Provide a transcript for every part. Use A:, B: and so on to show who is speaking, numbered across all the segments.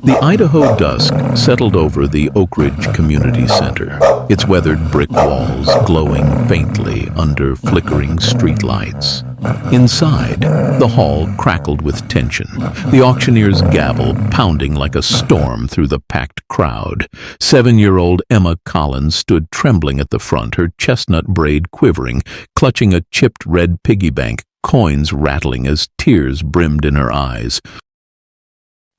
A: The Idaho dusk settled over the Oak Ridge Community Center, its weathered brick walls glowing faintly under flickering streetlights. Inside, the hall crackled with tension, the auctioneer's gavel pounding like a storm through the packed crowd. 7-year-old Emma Collins stood trembling at the front, her chestnut braid quivering, clutching a chipped red piggy bank, coins rattling as tears brimmed in her eyes.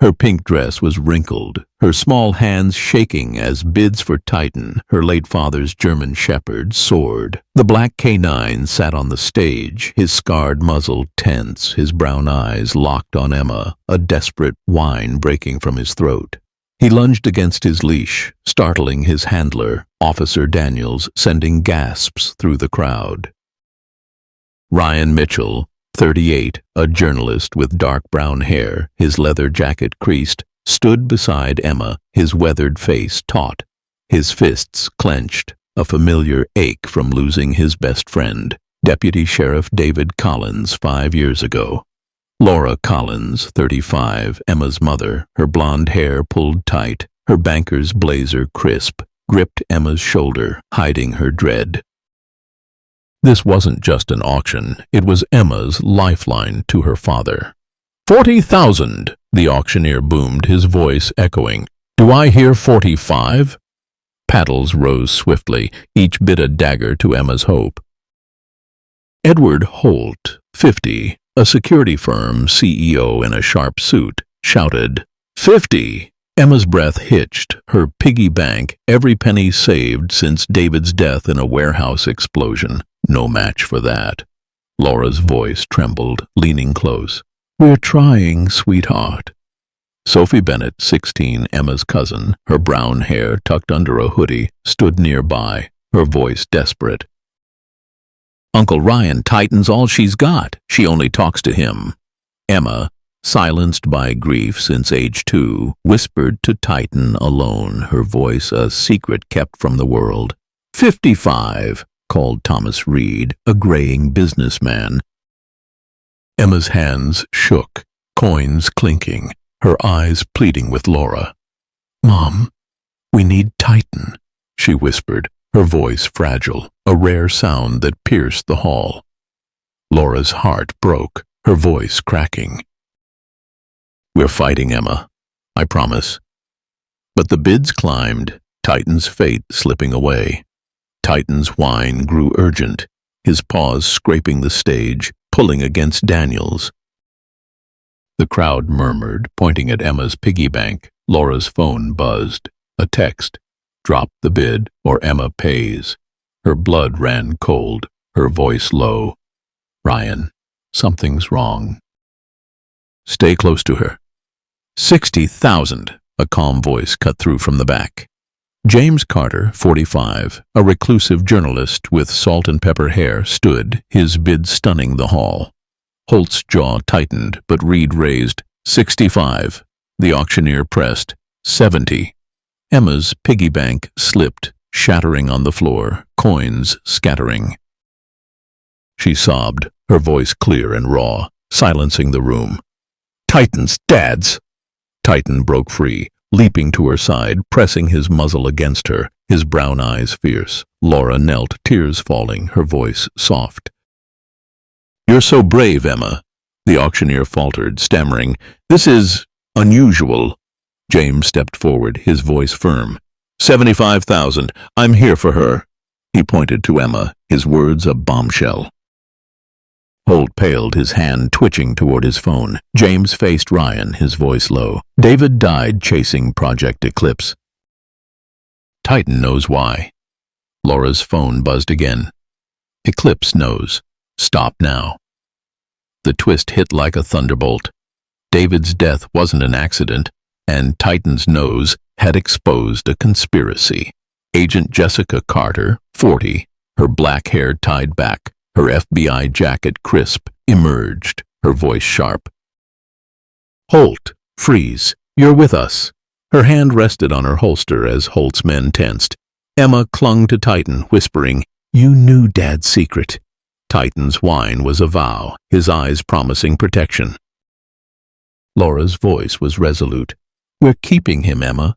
A: Her pink dress was wrinkled, her small hands shaking as bids for Titan, her late father's German shepherd, soared. The black canine sat on the stage, his scarred muzzle tense, his brown eyes locked on Emma, a desperate whine breaking from his throat. He lunged against his leash, startling his handler, Officer Daniels, sending gasps through the crowd. Ryan Mitchell, 38, a journalist with dark brown hair, his leather jacket creased, stood beside Emma, his weathered face taut, his fists clenched, a familiar ache from losing his best friend, Deputy Sheriff David Collins 5 years ago. Laura Collins, 35, Emma's mother, her blonde hair pulled tight, her banker's blazer crisp, gripped Emma's shoulder, hiding her dread. This wasn't just an auction, it was Emma's lifeline to her father. 40,000, the auctioneer boomed, his voice echoing. Do I hear 45? Paddles rose swiftly, each bit a dagger to Emma's hope. Edward Holt, 50, a security firm CEO in a sharp suit, shouted, 50! Emma's breath hitched, her piggy bank, every penny saved since David's death in a warehouse explosion. No match for that. Laura's voice trembled, leaning close. We're trying, sweetheart. Sophie Bennett, 16, Emma's cousin, her brown hair tucked under a hoodie, stood nearby, her voice desperate. Uncle Ryan tightens all she's got. She only talks to him. Emma, silenced by grief since age 2, whispered to Titan alone, her voice a secret kept from the world. 55, called Thomas Reed, a graying businessman. Emma's hands shook, coins clinking, her eyes pleading with Laura. Mom, we need Titan, she whispered, her voice fragile, a rare sound that pierced the hall. Laura's heart broke, her voice cracking. We're fighting, Emma, I promise. But the bids climbed, Titan's fate slipping away. Titan's whine grew urgent, his paws scraping the stage, pulling against Daniels. The crowd murmured, pointing at Emma's piggy bank. Laura's phone buzzed. A text. Drop the bid or Emma pays. Her blood ran cold, her voice low. Ryan, something's wrong. Stay close to her. 60,000, a calm voice cut through from the back. James Carter, 45, a reclusive journalist with salt and pepper hair, stood, his bid stunning the hall. Holt's jaw tightened, but Reed raised. 65. The auctioneer pressed. 70. Emma's piggy bank slipped, shattering on the floor, coins scattering. She sobbed, her voice clear and raw, silencing the room. Titan's dads! Titan broke free, leaping to her side, pressing his muzzle against her, his brown eyes fierce. Laura knelt, tears falling, her voice soft. You're so brave, Emma, the auctioneer faltered, stammering. This is unusual. James stepped forward, his voice firm. 75,000. I'm here for her. He pointed to Emma, his words a bombshell. Holt paled, his hand twitching toward his phone. James faced Ryan, his voice low. David died chasing Project Eclipse. Titan knows why. Laura's phone buzzed again. Eclipse knows. Stop now. The twist hit like a thunderbolt. David's death wasn't an accident, and Titan's nose had exposed a conspiracy. Agent Jessica Carter, 40, her black hair tied back, her FBI jacket crisp, emerged, her voice sharp. Holt, freeze, you're with us. Her hand rested on her holster as Holt's men tensed. Emma clung to Titan, whispering, You knew Dad's secret. Titan's whine was a vow, his eyes promising protection. Laura's voice was resolute. "We're keeping him, Emma."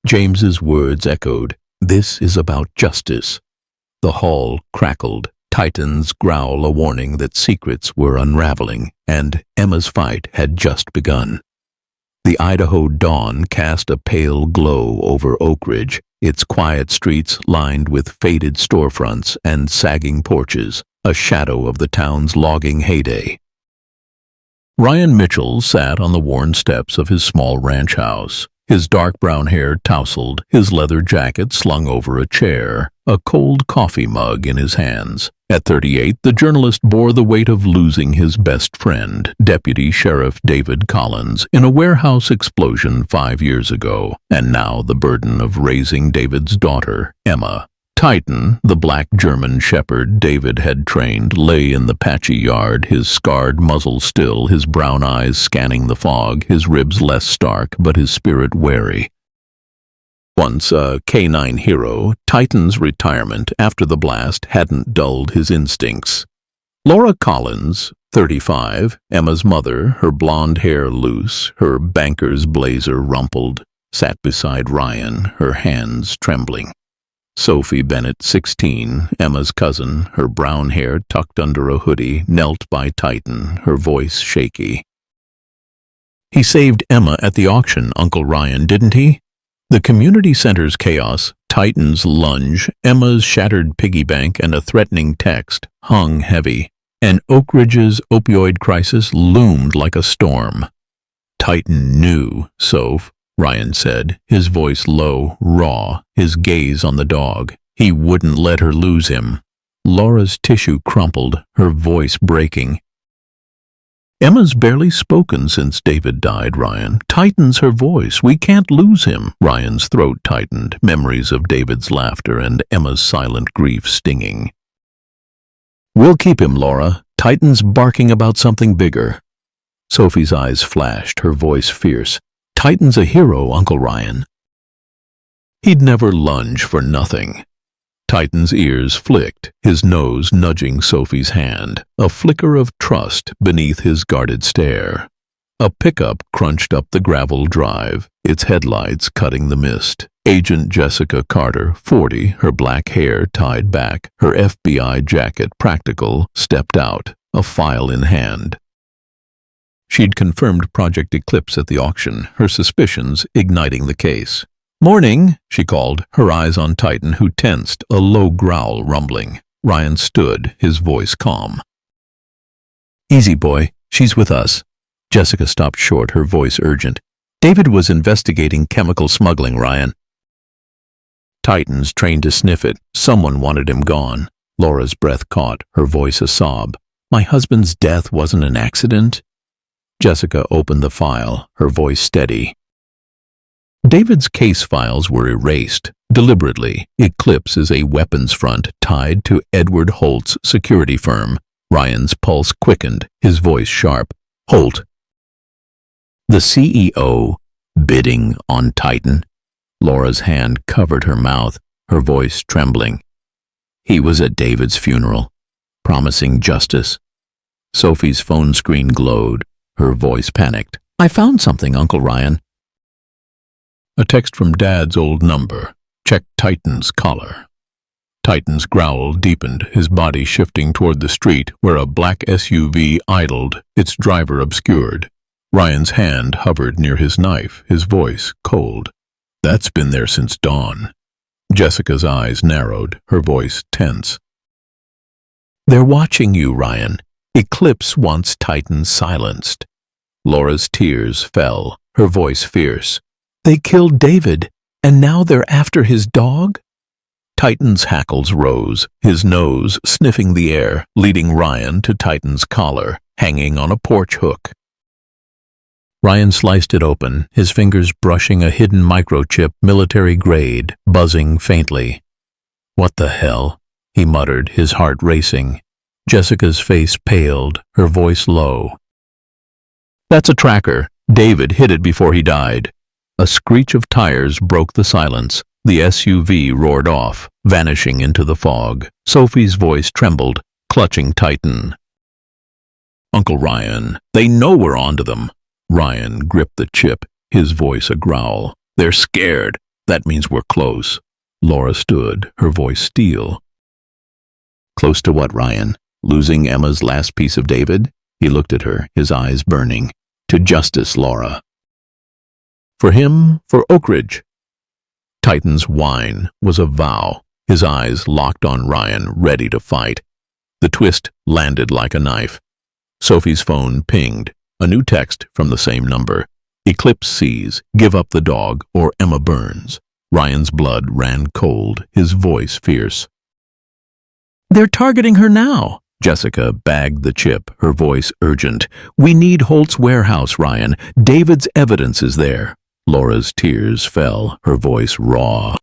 A: James's words echoed. "This is about justice." The hall crackled, Titan's growl a warning that secrets were unraveling, and Emma's fight had just begun. The Idaho dawn cast a pale glow over Oak Ridge, its quiet streets lined with faded storefronts and sagging porches, a shadow of the town's logging heyday. Ryan Mitchell sat on the worn steps of his small ranch house, his dark brown hair tousled, his leather jacket slung over a chair, a cold coffee mug in his hands. At 38, the journalist bore the weight of losing his best friend, Deputy Sheriff David Collins, in a warehouse explosion 5 years ago, and now the burden of raising David's daughter, Emma. Titan, the black German shepherd David had trained, lay in the patchy yard, his scarred muzzle still, his brown eyes scanning the fog, his ribs less stark, but his spirit wary. Once a canine hero, Titan's retirement after the blast hadn't dulled his instincts. Laura Collins, 35, Emma's mother, her blonde hair loose, her banker's blazer rumpled, sat beside Ryan, her hands trembling. Sophie Bennett, 16, Emma's cousin, her brown hair tucked under a hoodie, knelt by Titan, her voice shaky. "He saved Emma at the auction, Uncle Ryan, didn't he?" The community center's chaos, Titan's lunge, Emma's shattered piggy bank, and a threatening text hung heavy, and Oak Ridge's opioid crisis loomed like a storm. "Titan knew, Soph," Ryan said, his voice low, raw, his gaze on the dog. "He wouldn't let her lose him." Laura's tissue crumpled, her voice breaking. "Emma's barely spoken since David died, Ryan. Tightens her voice. We can't lose him." Ryan's throat tightened, memories of David's laughter and Emma's silent grief stinging. "We'll keep him, Laura. Titan's barking about something bigger." Sophie's eyes flashed, her voice fierce. "Titan's a hero, Uncle Ryan." He'd never lunge for nothing. Titan's ears flicked, his nose nudging Sophie's hand, a flicker of trust beneath his guarded stare. A pickup crunched up the gravel drive, its headlights cutting the mist. Agent Jessica Carter, 40, her black hair tied back, her FBI jacket practical, stepped out, a file in hand. She'd confirmed Project Eclipse at the auction, her suspicions igniting the case. "Morning," she called, her eyes on Titan, who tensed, a low growl rumbling. Ryan stood, his voice calm. "Easy, boy. She's with us." Jessica stopped short, her voice urgent. "David was investigating chemical smuggling, Ryan." Titan's trained to sniff it. Someone wanted him gone. Laura's breath caught, her voice a sob. "My husband's death wasn't an accident?" Jessica opened the file, her voice steady. David's case files were erased, deliberately. Eclipse is a weapons front tied to Edward Holt's security firm. Ryan's pulse quickened, his voice sharp. "Holt." "The CEO bidding on Titan?" Laura's hand covered her mouth, her voice trembling. "He was at David's funeral, promising justice." Sophie's phone screen glowed, her voice panicked. "I found something, Uncle Ryan." A text from Dad's old number. "Check Titan's collar." Titan's growl deepened, his body shifting toward the street where a black SUV idled, its driver obscured. Ryan's hand hovered near his knife, his voice cold. "That's been there since dawn." Jessica's eyes narrowed, her voice tense. "They're watching you, Ryan. Eclipse wants Titan silenced." Laura's tears fell, her voice fierce. "They killed David, and now they're after his dog?" Titan's hackles rose, his nose sniffing the air, leading Ryan to Titan's collar, hanging on a porch hook. Ryan sliced it open, his fingers brushing a hidden microchip, military grade, buzzing faintly. "What the hell?" he muttered, his heart racing. Jessica's face paled, her voice low. "That's a tracker. David hit it before he died." A screech of tires broke the silence. The SUV roared off, vanishing into the fog. Sophie's voice trembled, clutching Titan. "Uncle Ryan, they know we're onto them." Ryan gripped the chip, his voice a growl. "They're scared. That means we're close." Laura stood, her voice steel. "Close to what, Ryan? Losing Emma's last piece of David?" He looked at her, his eyes burning. "To justice, Laura." "For him, for Oak Ridge." Titan's whine was a vow, his eyes locked on Ryan, ready to fight. The twist landed like a knife. Sophie's phone pinged, a new text from the same number. "Eclipse sees, give up the dog, or Emma burns." Ryan's blood ran cold, his voice fierce. "They're targeting her now." Jessica bagged the chip, her voice urgent. "We need Holt's warehouse, Ryan. David's evidence is there." Laura's tears fell, her voice raw.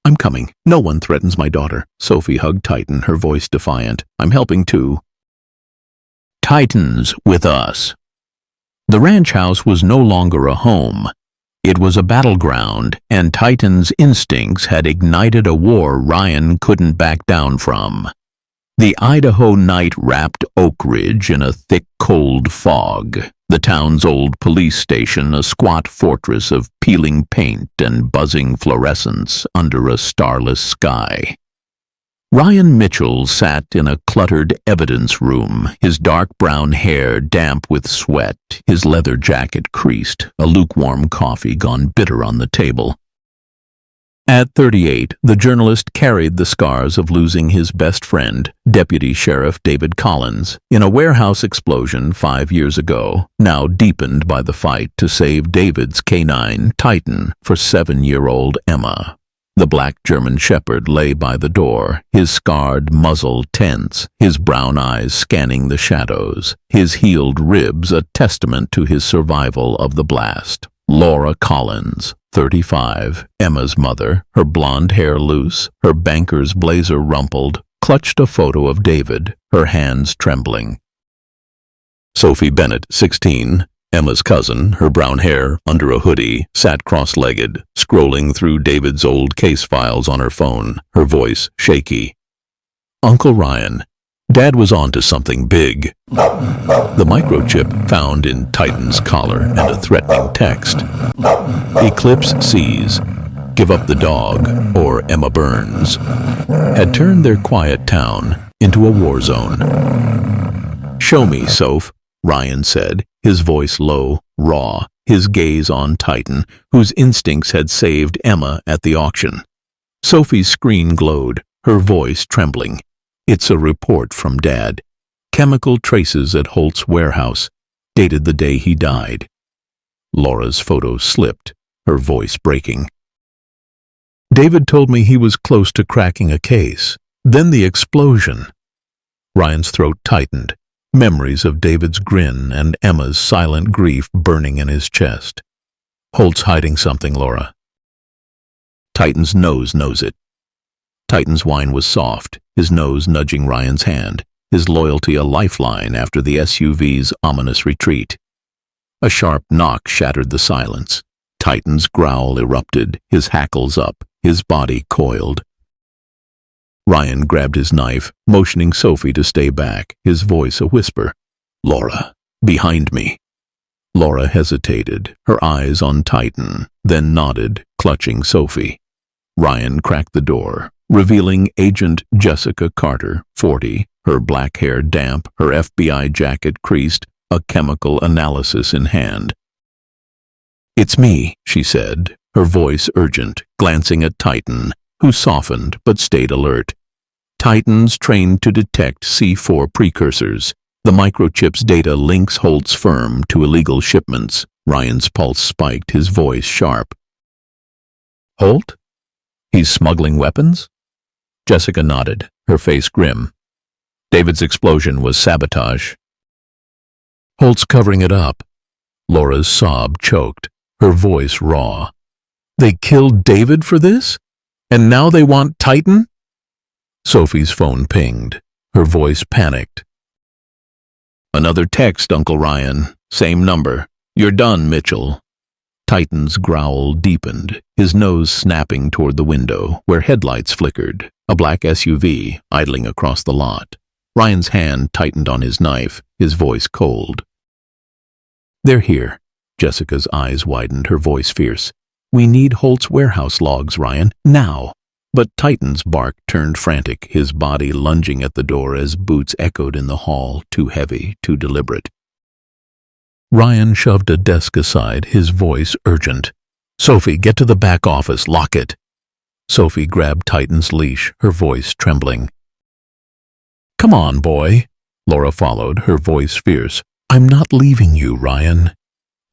A: "I'm coming. No one threatens my daughter." Sophie hugged Titan, her voice defiant. "I'm helping too." "Titan's with us." The ranch house was no longer a home. It was a battleground, and Titan's instincts had ignited a war Ryan couldn't back down from. The Idaho night wrapped Oak Ridge in a thick, cold fog, the town's old police station a squat fortress of peeling paint and buzzing fluorescence under a starless sky. Ryan Mitchell sat in a cluttered evidence room, his dark brown hair damp with sweat, his leather jacket creased, a lukewarm coffee gone bitter on the table. At 38, the journalist carried the scars of losing his best friend, Deputy Sheriff David Collins, in a warehouse explosion 5 years ago, now deepened by the fight to save David's canine, Titan, for 7-year-old Emma. The black German shepherd lay by the door, his scarred muzzle tense, his brown eyes scanning the shadows, his healed ribs a testament to his survival of the blast. Laura Collins, 35, Emma's mother, her blonde hair loose, her banker's blazer rumpled, clutched a photo of David, her hands trembling. Sophie Bennett, 16, Emma's cousin, her brown hair under a hoodie, sat cross-legged, scrolling through David's old case files on her phone, her voice shaky. "Uncle Ryan, Dad was on to something big." The microchip found in Titan's collar and a threatening text. "Eclipse sees, give up the dog, or Emma burns," had turned their quiet town into a war zone. "Show me, Soph," Ryan said, his voice low, raw, his gaze on Titan, whose instincts had saved Emma at the auction. Sophie's screen glowed, her voice trembling. "It's a report from Dad. Chemical traces at Holt's warehouse, dated the day he died." Laura's photo slipped, her voice breaking. "David told me he was close to cracking a case. Then the explosion." Ryan's throat tightened, memories of David's grin and Emma's silent grief burning in his chest. "Holt's hiding something, Laura. Titan's nose knows it." Titan's whine was soft, his nose nudging Ryan's hand, his loyalty a lifeline after the SUV's ominous retreat. A sharp knock shattered the silence. Titan's growl erupted, his hackles up, his body coiled. Ryan grabbed his knife, motioning Sophie to stay back, his voice a whisper. "Laura, behind me." Laura hesitated, her eyes on Titan, then nodded, clutching Sophie. Ryan cracked the door, revealing Agent Jessica Carter, 40, her black hair damp, her FBI jacket creased, a chemical analysis in hand. "It's me," she said, her voice urgent, glancing at Titan, who softened but stayed alert. Titan's trained to detect C4 precursors. The microchip's data links Holt's firm to illegal shipments. Ryan's pulse spiked, his voice sharp. "Holt? He's smuggling weapons?" Jessica nodded, her face grim. "David's explosion was sabotage." "Holt's covering it up." Laura's sob choked, her voice raw. "They killed David for this? And now they want Titan?" Sophie's phone pinged, her voice panicked. "Another text, Uncle Ryan. Same number. You're done, Mitchell." Titan's growl deepened, his nose snapping toward the window, where headlights flickered, a black SUV idling across the lot. Ryan's hand tightened on his knife, his voice cold. "They're here. Jessica's eyes widened, her voice fierce. "We need Holt's warehouse logs, Ryan, now." But Titan's bark turned frantic, his body lunging at the door as boots echoed in the hall, too heavy, too deliberate. Ryan shoved a desk aside, his voice urgent. "Sophie, get to the back office, lock it." Sophie grabbed Titan's leash, her voice trembling. "Come on, boy." Laura followed, her voice fierce. "I'm not leaving you, Ryan."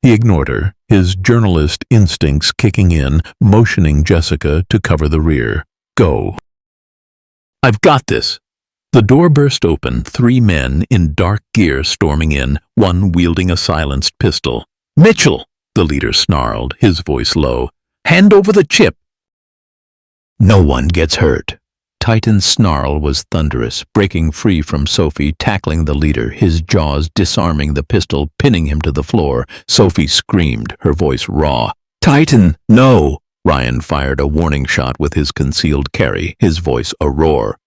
A: He ignored her, his journalist instincts kicking in, motioning Jessica to cover the rear. "Go." "I've got this." The door burst open, 3 men in dark gear storming in, one wielding a silenced pistol. "Mitchell!" the leader snarled, his voice low. "Hand over the chip." "No one gets hurt." Titan's snarl was thunderous, breaking free from Sophie, tackling the leader, his jaws disarming the pistol, pinning him to the floor. Sophie screamed, her voice raw. "Titan, no!" Ryan fired a warning shot with his concealed carry, his voice a roar.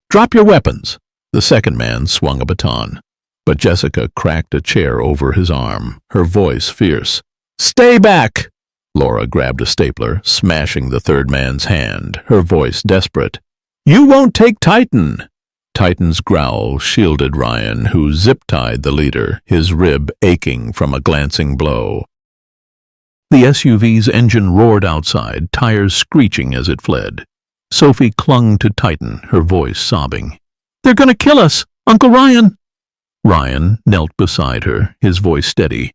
A: "Drop your weapons!" The second man swung a baton. But Jessica cracked a chair over his arm, her voice fierce. "Stay back!" Laura grabbed a stapler, smashing the third man's hand, her voice desperate. "You won't take Titan!" Titan's growl shielded Ryan, who zip-tied the leader, his rib aching from a glancing blow. The SUV's engine roared outside, tires screeching as it fled. Sophie clung to Titan, her voice sobbing. "They're gonna kill us! Uncle Ryan!" Ryan knelt beside her, his voice steady.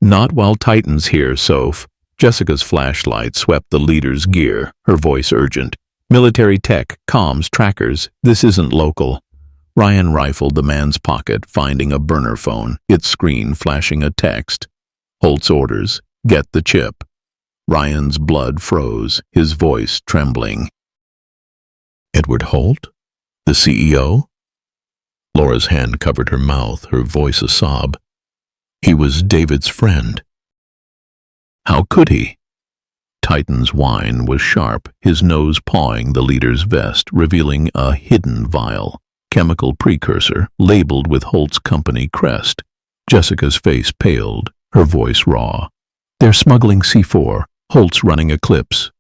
A: "Not while Titan's here, Soph." Jessica's flashlight swept the leader's gear, her voice urgent. "Military tech, comms, trackers, this isn't local." Ryan rifled the man's pocket, finding a burner phone, its screen flashing a text. Holt's orders, "Get the chip." Ryan's blood froze, his voice trembling. "Edward Holt? The CEO?" Laura's hand covered her mouth, her voice a sob. "He was David's friend." "How could he?" Titan's whine was sharp, his nose pawing the leader's vest, revealing a hidden vial, chemical precursor, labeled with Holt's company crest. Jessica's face paled, her voice raw. "They're smuggling C4, Holt's running Eclipse."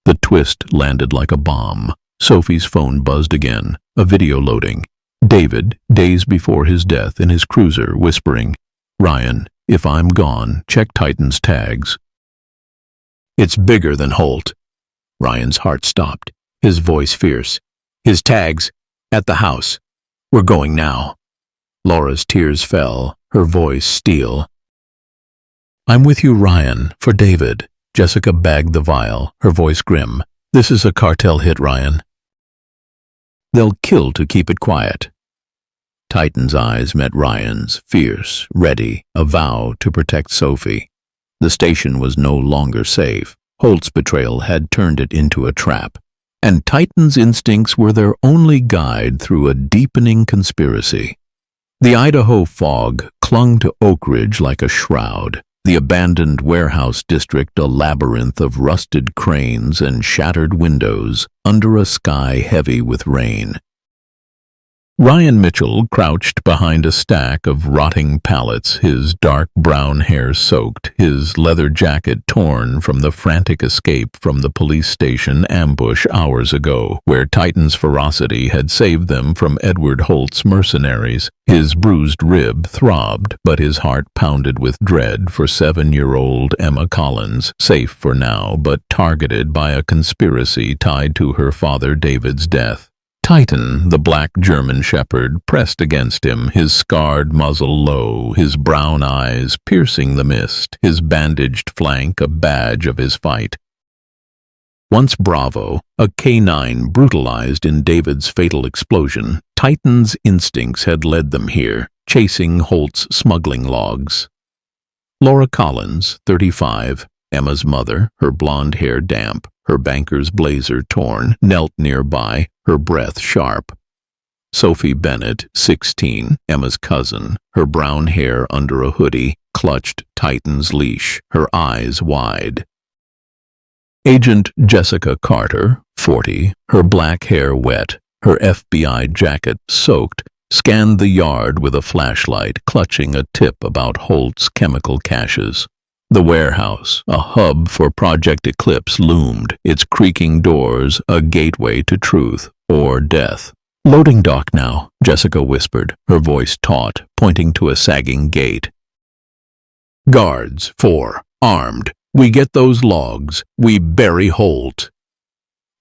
A: The twist landed like a bomb. Sophie's phone buzzed again, a video loading. David, days before his death, in his cruiser, whispering, "Ryan, if I'm gone, check Titan's tags." "It's bigger than Holt." Ryan's heart stopped, his voice fierce. "His tags, at the house. We're going now." Laura's tears fell, her voice steel. "I'm with you, Ryan, for David." Jessica bagged the vial, her voice grim. "This is a cartel hit, Ryan. They'll kill to keep it quiet." Titan's eyes met Ryan's, fierce, ready, a vow to protect Sophie. The station was no longer safe. Holt's betrayal had turned it into a trap, and Titan's instincts were their only guide through a deepening conspiracy. The Idaho fog clung to Oak Ridge like a shroud, the abandoned warehouse district a labyrinth of rusted cranes and shattered windows under a sky heavy with rain. Ryan Mitchell crouched behind a stack of rotting pallets, his dark brown hair soaked, his leather jacket torn from the frantic escape from the police station ambush hours ago, where Titan's ferocity had saved them from Edward Holt's mercenaries. His bruised rib throbbed, but his heart pounded with dread for 7-year-old Emma Collins, safe for now, but targeted by a conspiracy tied to her father David's death. Titan, the black German shepherd, pressed against him, his scarred muzzle low, his brown eyes piercing the mist, his bandaged flank a badge of his fight. Once Bravo, a K-9 brutalized in David's fatal explosion, Titan's instincts had led them here, chasing Holt's smuggling logs. Laura Collins, 35, Emma's mother, her blonde hair damp, her banker's blazer torn, knelt nearby, her breath sharp. Sophie Bennett, 16, Emma's cousin, her brown hair under a hoodie, clutched Titan's leash, her eyes wide. Agent Jessica Carter, 40, her black hair wet, her FBI jacket soaked, scanned the yard with a flashlight, clutching a tip about Holt's chemical caches. The warehouse, a hub for Project Eclipse, loomed, its creaking doors a gateway to truth or death. "Loading dock now," Jessica whispered, her voice taut, pointing to a sagging gate. "Guards, 4, armed. We get those logs. We bury Holt."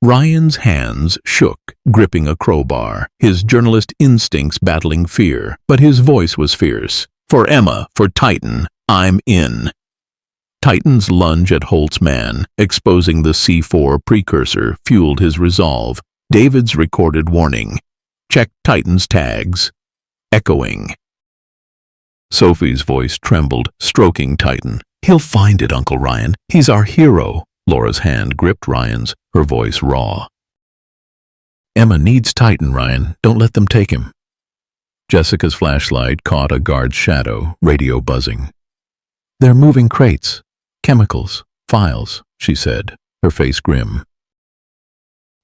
A: Ryan's hands shook, gripping a crowbar, his journalist instincts battling fear, but his voice was fierce. "For Emma, for Titan, I'm in." Titan's lunge at Holt's man, exposing the C4 precursor, fueled his resolve. David's recorded warning, "Check Titan's tags." Echoing. Sophie's voice trembled, stroking Titan. "He'll find it, Uncle Ryan. He's our hero." Laura's hand gripped Ryan's, her voice raw. "Emma needs Titan, Ryan. Don't let them take him." Jessica's flashlight caught a guard's shadow, radio buzzing. "They're moving crates. Chemicals. Files," she said, her face grim.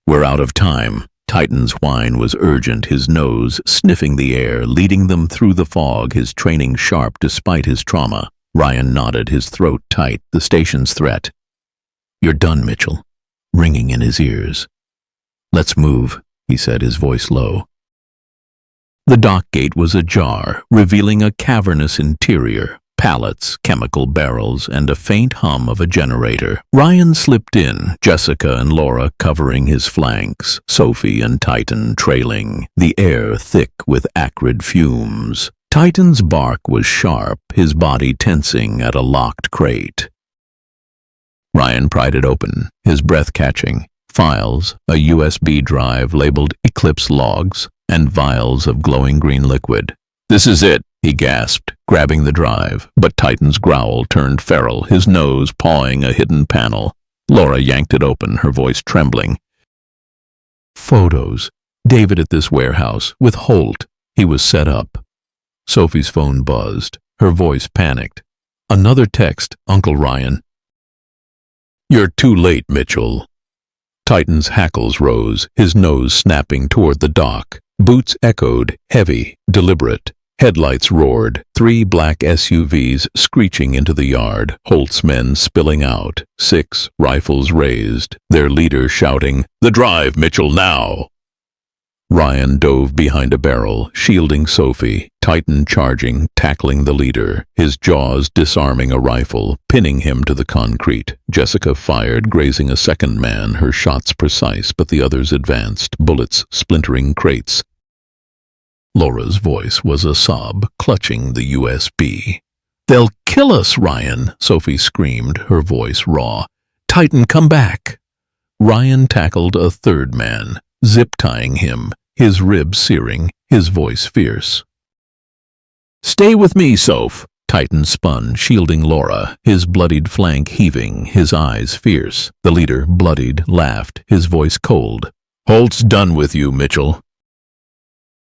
A: "We're out of time." Titan's whine was urgent, his nose sniffing the air, leading them through the fog, his training sharp despite his trauma. Ryan nodded, his throat tight, the station's threat. "You're done, Mitchell," ringing in his ears. "Let's move," he said, his voice low. The dock gate was ajar, revealing a cavernous interior. Pallets, chemical barrels, and a faint hum of a generator. Ryan slipped in, Jessica and Laura covering his flanks, Sophie and Titan trailing, the air thick with acrid fumes. Titan's bark was sharp, his body tensing at a locked crate. Ryan pried it open, his breath catching. Files, a USB drive labeled Eclipse logs, and vials of glowing green liquid. "This is it," he gasped, grabbing the drive, but Titan's growl turned feral, his nose pawing a hidden panel. Laura yanked it open, her voice trembling. "Photos. David at this warehouse, with Holt." He was set up. Sophie's phone buzzed, her voice panicked. "Another text, Uncle Ryan." "You're too late, Mitchell." Titan's hackles rose, his nose snapping toward the dock. Boots echoed, heavy, deliberate. Headlights roared, 3 black SUVs screeching into the yard, Holt's men spilling out, 6 rifles raised, their leader shouting, "The drive, Mitchell, now!" Ryan dove behind a barrel, shielding Sophie, Titan charging, tackling the leader, his jaws disarming a rifle, pinning him to the concrete. Jessica fired, grazing a second man, her shots precise, but the others advanced, bullets splintering crates. Laura's voice was a sob, clutching the USB. "They'll kill us, Ryan," Sophie screamed, her voice raw. "Titan, come back." Ryan tackled a third man, zip-tying him, his ribs searing, his voice fierce. "Stay with me, Soph." Titan spun, shielding Laura, his bloodied flank heaving, his eyes fierce. The leader, bloodied, laughed, his voice cold. "Holt's done with you, Mitchell."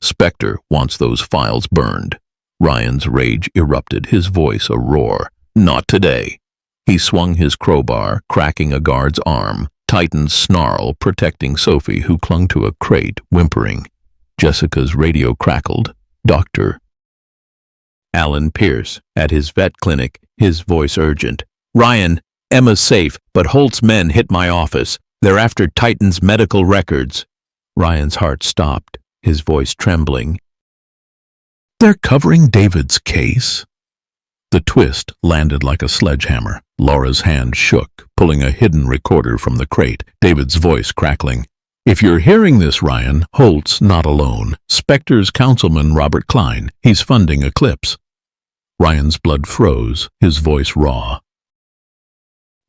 A: "Spectre wants those files burned." Ryan's rage erupted, his voice a roar. "Not today." He swung his crowbar, cracking a guard's arm. Titan's snarl protecting Sophie, who clung to a crate, whimpering. Jessica's radio crackled. "Doctor." Alan Pierce, at his vet clinic, his voice urgent. "Ryan, Emma's safe, but Holt's men hit my office. They're after Titan's medical records." Ryan's heart stopped, his voice trembling. "They're covering David's case?" The twist landed like a sledgehammer. Laura's hand shook, pulling a hidden recorder from the crate, David's voice crackling. "If you're hearing this, Ryan, Holt's not alone. Spectre's councilman Robert Klein. He's funding Eclipse." Ryan's blood froze, his voice raw.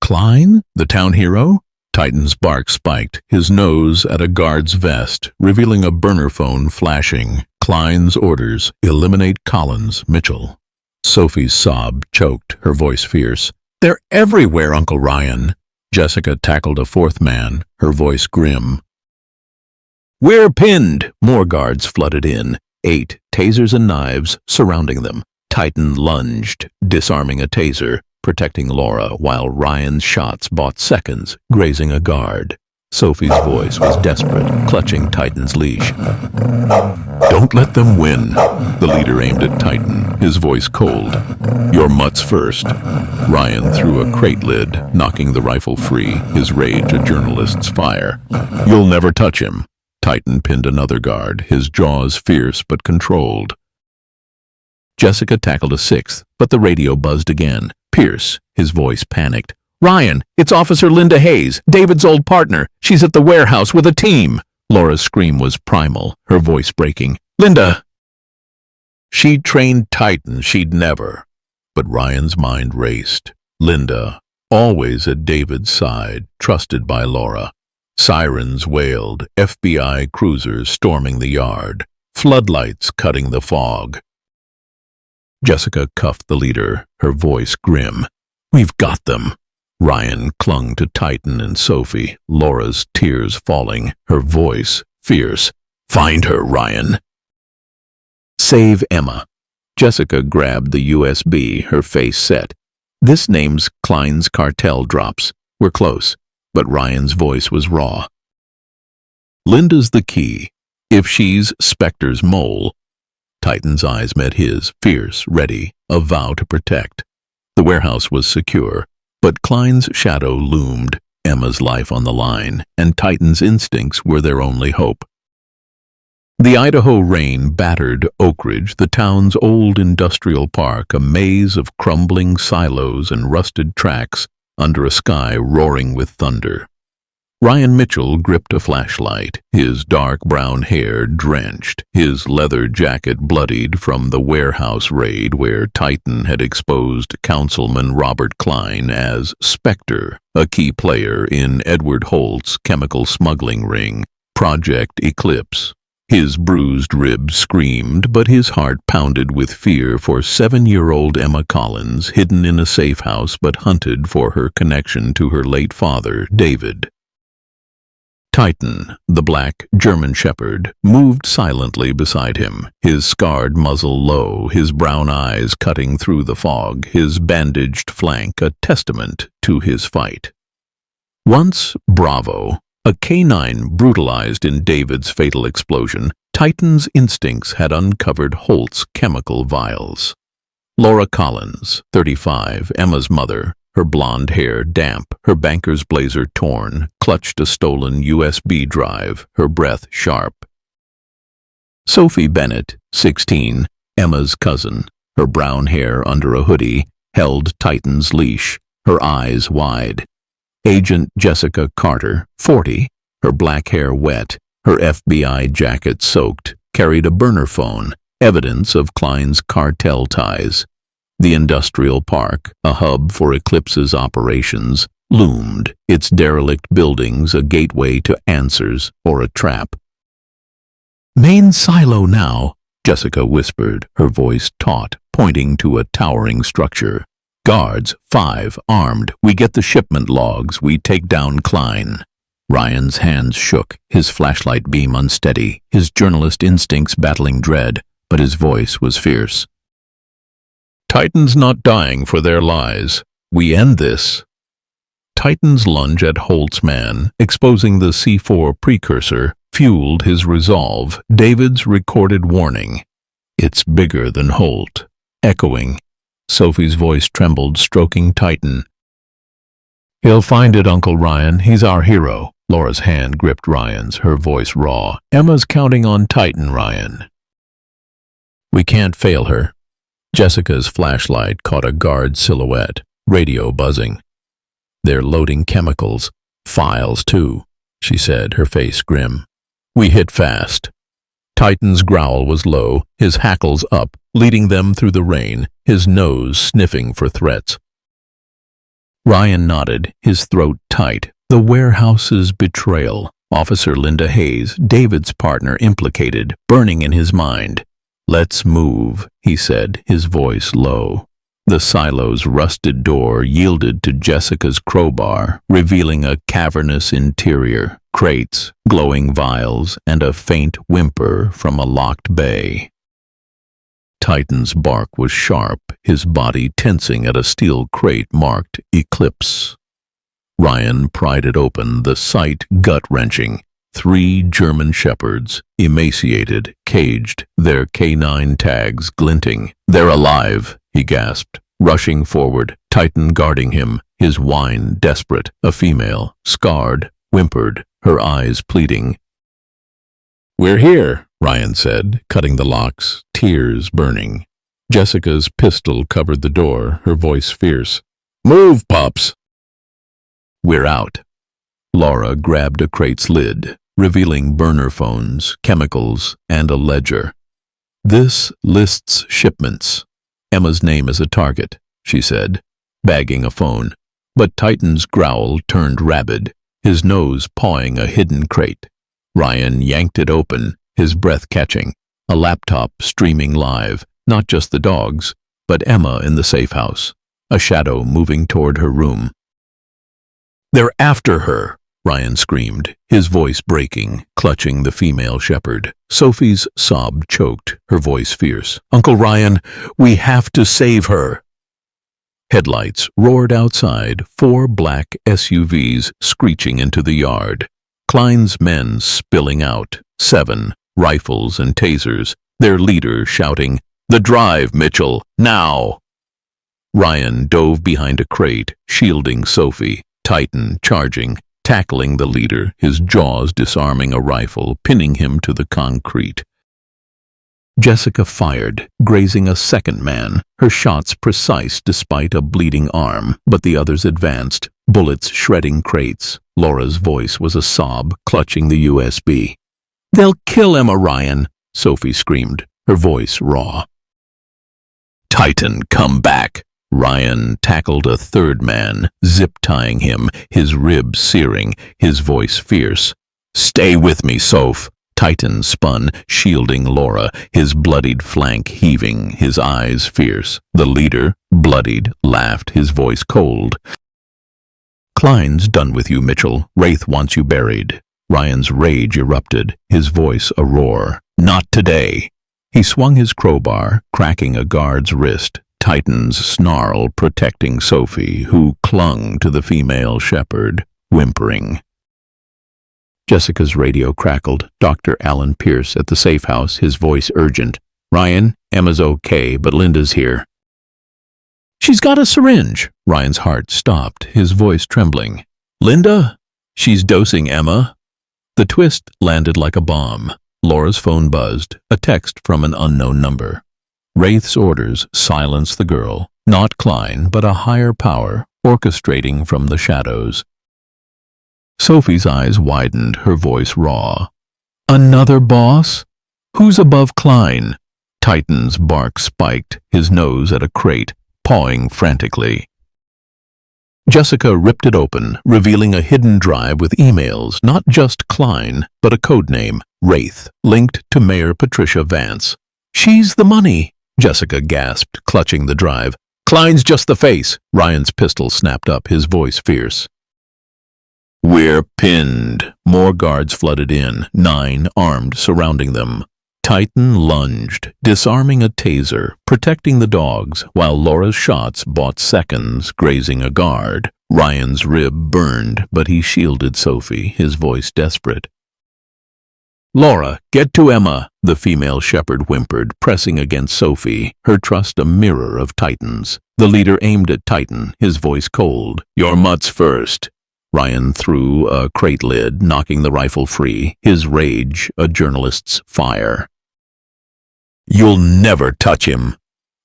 A: "Klein? The town hero?" Titan's bark spiked, his nose at a guard's vest, revealing a burner phone flashing. Klein's orders, eliminate Collins, Mitchell. Sophie's sob choked, her voice fierce. "They're everywhere, Uncle Ryan." Jessica tackled a fourth man, her voice grim. "We're pinned!" More guards flooded in, 8, tasers and knives, surrounding them. Titan lunged, disarming a taser, protecting Laura, while Ryan's shots bought seconds, grazing a guard. Sophie's voice was desperate, clutching Titan's leash. "Don't let them win." The leader aimed at Titan, his voice cold. "Your mutts first." Ryan threw a crate lid, knocking the rifle free, his rage a journalist's fire. "You'll never touch him." Titan pinned another guard, his jaws fierce but controlled. Jessica tackled a sixth, but the radio buzzed again. Pierce, his voice panicked. "Ryan, it's Officer Linda Hayes, David's old partner. She's at the warehouse with a team." Laura's scream was primal, her voice breaking. "Linda!" She'd trained Titan, she'd never. But Ryan's mind raced. Linda, always at David's side, trusted by Laura. Sirens wailed, FBI cruisers storming the yard, floodlights cutting the fog. Jessica cuffed the leader, her voice grim. "We've got them." Ryan clung to Titan and Sophie, Laura's tears falling, her voice fierce. "Find her, Ryan." "Save Emma." Jessica grabbed the USB, her face set. "This name's Klein's cartel drops. We're close." But Ryan's voice was raw. "Linda's the key. If she's Spectre's mole." Titan's eyes met his, fierce, ready, a vow to protect. The warehouse was secure, but Klein's shadow loomed, Emma's life on the line, and Titan's instincts were their only hope. The Idaho rain battered Oak Ridge, the town's old industrial park, a maze of crumbling silos and rusted tracks under a sky roaring with thunder. Ryan Mitchell gripped a flashlight, his dark brown hair drenched, his leather jacket bloodied from the warehouse raid where Titan had exposed Councilman Robert Klein as Spectre, a key player in Edward Holt's chemical smuggling ring, Project Eclipse. His bruised ribs screamed, but his heart pounded with fear for 7-year-old Emma Collins, hidden in a safe house but hunted for her connection to her late father, David. Titan, the black German shepherd, moved silently beside him, his scarred muzzle low, his brown eyes cutting through the fog, his bandaged flank a testament to his fight. Once Bravo, a canine brutalized in David's fatal explosion, Titan's instincts had uncovered Holt's chemical vials. Laura Collins, 35, Emma's mother, her blonde hair damp, her banker's blazer torn, clutched a stolen USB drive, her breath sharp. Sophie Bennett, 16, Emma's cousin, her brown hair under a hoodie, held Titan's leash, her eyes wide. Agent Jessica Carter, 40, her black hair wet, her FBI jacket soaked, carried a burner phone, evidence of Klein's cartel ties. The industrial park, a hub for Eclipse's operations, loomed, its derelict buildings a gateway to answers or a trap. "Main silo now," Jessica whispered, her voice taut, pointing to a towering structure. "Guards, 5, armed. We get the shipment logs. We take down Klein." Ryan's hands shook, his flashlight beam unsteady, his journalist instincts battling dread, but his voice was fierce. "Titan's not dying for their lies. We end this." Titan's lunge at Holt's man, exposing the C4 precursor, fueled his resolve, David's recorded warning. "It's bigger than Holt," echoing. Sophie's voice trembled, stroking Titan. "He'll find it, Uncle Ryan. He's our hero." Laura's hand gripped Ryan's, her voice raw. "Emma's counting on Titan, Ryan." "We can't fail her." Jessica's flashlight caught a guard silhouette, radio buzzing. "They're loading chemicals. Files, too," she said, her face grim. "We hit fast." Titan's growl was low, his hackles up, leading them through the rain, his nose sniffing for threats. Ryan nodded, his throat tight. The warehouse's betrayal. Officer Linda Hayes, David's partner, implicated, burning in his mind. "Let's move," he said, his voice low. The silo's rusted door yielded to Jessica's crowbar, revealing a cavernous interior, crates, glowing vials, and a faint whimper from a locked bay. Titan's bark was sharp, his body tensing at a steel crate marked Eclipse. Ryan pried it open, the sight gut-wrenching. 3 German shepherds, emaciated, caged, their canine tags glinting. "They're alive," he gasped, rushing forward, Titan guarding him, his whine desperate. A female, scarred, whimpered, her eyes pleading. "We're here," Ryan said, cutting the locks, tears burning. Jessica's pistol covered the door, her voice fierce. "Move, pups!" "We're out." Laura grabbed a crate's lid, revealing burner phones, chemicals, and a ledger. "This lists shipments. Emma's name is a target," she said, bagging a phone. But Titan's growl turned rabid, his nose pawing a hidden crate. Ryan yanked it open, his breath catching, a laptop streaming live, not just the dogs, but Emma in the safe house, a shadow moving toward her room. "They're after her!" Ryan screamed, his voice breaking, clutching the female shepherd. Sophie's sob choked, her voice fierce. "Uncle Ryan, we have to save her!" Headlights roared outside, 4 black SUVs screeching into the yard. Klein's men spilling out, 7, rifles and tasers, their leader shouting, "The drive, Mitchell, now!" Ryan dove behind a crate, shielding Sophie, Titan charging, tackling the leader, his jaws disarming a rifle, pinning him to the concrete. Jessica fired, grazing a second man, her shots precise despite a bleeding arm, but the others advanced, bullets shredding crates. Laura's voice was a sob, clutching the USB. "They'll kill Emma, Ryan," Sophie screamed, her voice raw. "Titan, come back!" Ryan tackled a third man, zip-tying him, his ribs searing, his voice fierce. "Stay with me, Soph!" Titan spun, shielding Laura, his bloodied flank heaving, his eyes fierce. The leader, bloodied, laughed, his voice cold. "Klein's done with you, Mitchell. Wraith wants you buried." Ryan's rage erupted, his voice a roar. "Not today!" He swung his crowbar, cracking a guard's wrist, Titan's snarl protecting Sophie, who clung to the female shepherd, whimpering. Jessica's radio crackled. Dr. Alan Pierce at the safe house, his voice urgent. "Ryan, Emma's okay, but Linda's here." "She's got a syringe." Ryan's heart stopped, his voice trembling. "Linda? She's dosing Emma." The twist landed like a bomb. Laura's phone buzzed, a text from an unknown number. Wraith's orders silenced the girl, not Klein, but a higher power, orchestrating from the shadows. Sophie's eyes widened, her voice raw. "Another boss? Who's above Klein?" Titan's bark spiked, his nose at a crate, pawing frantically. Jessica ripped it open, revealing a hidden drive with emails, not just Klein, but a codename, Wraith, linked to Mayor Patricia Vance. "She's the money," Jessica gasped, clutching the drive. "Klein's just the face." Ryan's pistol snapped up, his voice fierce. "We're pinned." More guards flooded in, 9 armed, surrounding them. Titan lunged, disarming a taser, protecting the dogs, while Laura's shots bought seconds, grazing a guard. Ryan's rib burned, but he shielded Sophie, his voice desperate. "Laura, get to Emma," the female shepherd whimpered, pressing against Sophie, her trust a mirror of Titan's. The leader aimed at Titan, his voice cold. "Your mutts first." Ryan threw a crate lid, knocking the rifle free, his rage a journalist's fire. "You'll never touch him."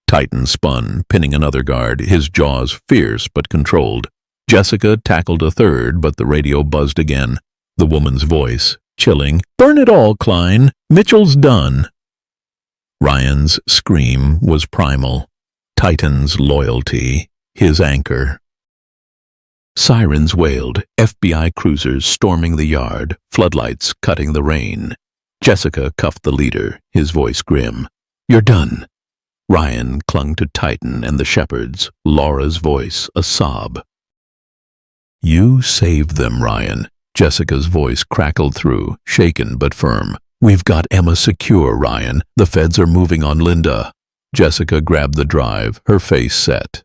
A: Titan spun, pinning another guard, his jaws fierce but controlled. Jessica tackled a third, but the radio buzzed again. The woman's voice, chilling. "Burn it all, Klein. Mitchell's done." Ryan's scream was primal. Titan's loyalty, his anchor. Sirens wailed, FBI cruisers storming the yard, floodlights cutting the rain. Jessica cuffed the leader, his voice grim. "You're done." Ryan clung to Titan and the shepherds, Laura's voice a sob. "You saved them, Ryan." Jessica's voice crackled through, shaken but firm. "We've got Emma secure, Ryan. The feds are moving on Linda." Jessica grabbed the drive, her face set.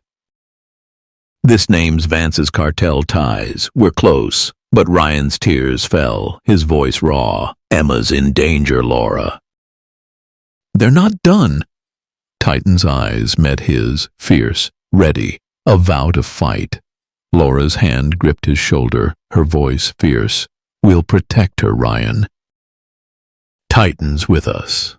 A: This names Vance's cartel ties. We're close. But Ryan's tears fell, his voice raw. Emma's in danger, Laura. They're not done. Titan's eyes met his, fierce, ready, a vow to fight. Laura's hand gripped his shoulder, her voice fierce. We'll protect her, Ryan. Titan's with us.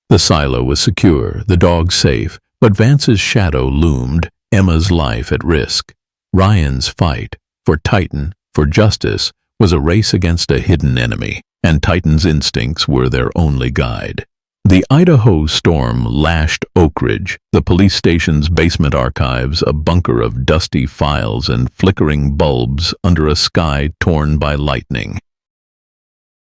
A: The silo was secure, the dog safe, but Vance's shadow loomed, Emma's life at risk. Ryan's fight, for Titan, for justice, was a race against a hidden enemy, and Titan's instincts were their only guide. The Idaho storm lashed Oak Ridge, the police station's basement archives, a bunker of dusty files and flickering bulbs under a sky torn by lightning.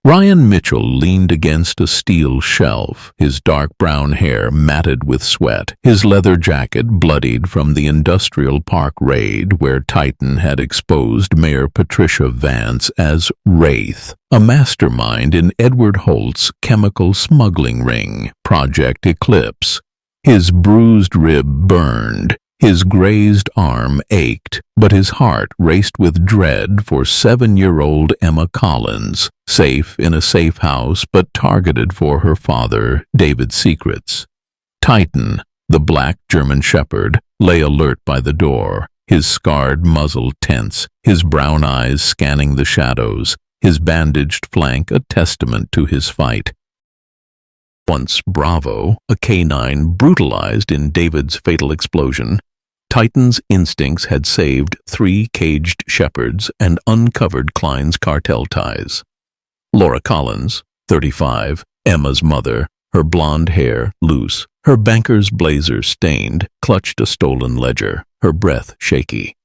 A: Ryan Mitchell leaned against a steel shelf, his dark brown hair matted with sweat, his leather jacket bloodied from the industrial park raid where Titan had exposed Mayor Patricia Vance as Wraith, a mastermind in Edward Holt's chemical smuggling ring, Project Eclipse. His bruised rib burned, his grazed arm ached, but his heart raced with dread for 7-year-old Emma Collins, safe in a safe house but targeted for her father, David's secrets. Titan, the black German shepherd, lay alert by the door, his scarred muzzle tense, his brown eyes scanning the shadows, his bandaged flank a testament to his fight. Once Bravo, a canine brutalized in David's fatal explosion, Titan's instincts had saved 3 caged shepherds and uncovered Klein's cartel ties. Laura Collins, 35, Emma's mother, her blonde hair loose, her banker's blazer stained, clutched a stolen ledger, her breath shaky.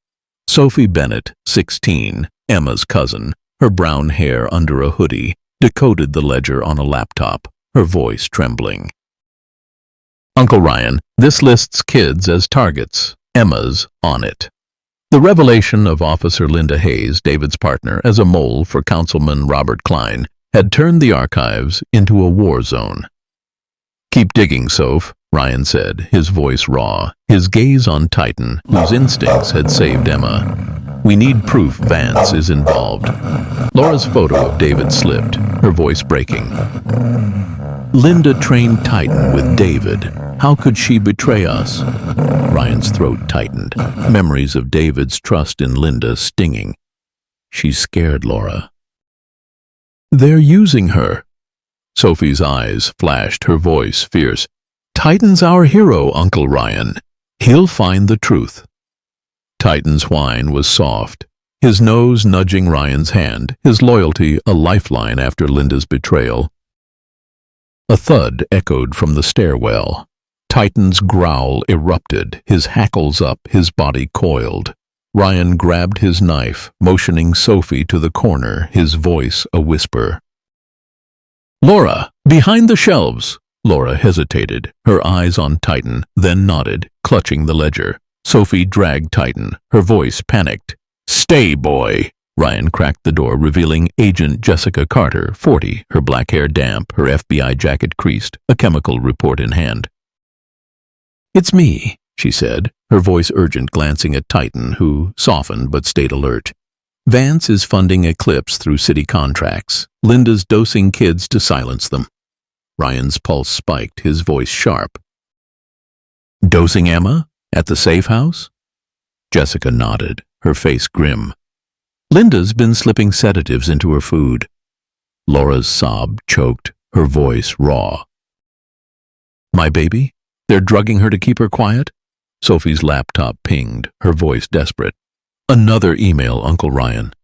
A: Sophie Bennett, 16, Emma's cousin, her brown hair under a hoodie, decoded the ledger on a laptop, her voice trembling. Uncle Ryan, this lists kids as targets. Emma's on it. The revelation of Officer Linda Hayes, David's partner, as a mole for Councilman Robert Klein, had turned the archives into a war zone. Keep digging, Soph, Ryan said, his voice raw, his gaze on Titan, whose instincts had saved Emma. We need proof Vance is involved. Laura's photo of David slipped, her voice breaking. Linda trained Titan with David. How could she betray us? Ryan's throat tightened, memories of David's trust in Linda stinging. She's scared, Laura. They're using her. Sophie's eyes flashed, her voice fierce. Titan's our hero, Uncle Ryan. He'll find the truth. Titan's whine was soft, his nose nudging Ryan's hand, his loyalty a lifeline after Linda's betrayal. A thud echoed from the stairwell. Titan's growl erupted, his hackles up, his body coiled. Ryan grabbed his knife, motioning Sophie to the corner, his voice a whisper. Laura, behind the shelves! Laura hesitated, her eyes on Titan, then nodded, clutching the ledger. Sophie dragged Titan, her voice panicked. Stay, boy! Ryan cracked the door, revealing Agent Jessica Carter, 40, her black hair damp, her FBI jacket creased, a chemical report in hand. It's me, she said, her voice urgent, glancing at Titan, who softened but stayed alert. Vance is funding Eclipse through city contracts. Linda's dosing kids to silence them. Ryan's pulse spiked, his voice sharp. Dosing Emma? At the safe house? Jessica nodded, her face grim. Linda's been slipping sedatives into her food. Laura's sob choked, her voice raw. My baby? They're drugging her to keep her quiet? Sophie's laptop pinged, her voice desperate. Another email, Uncle Ryan.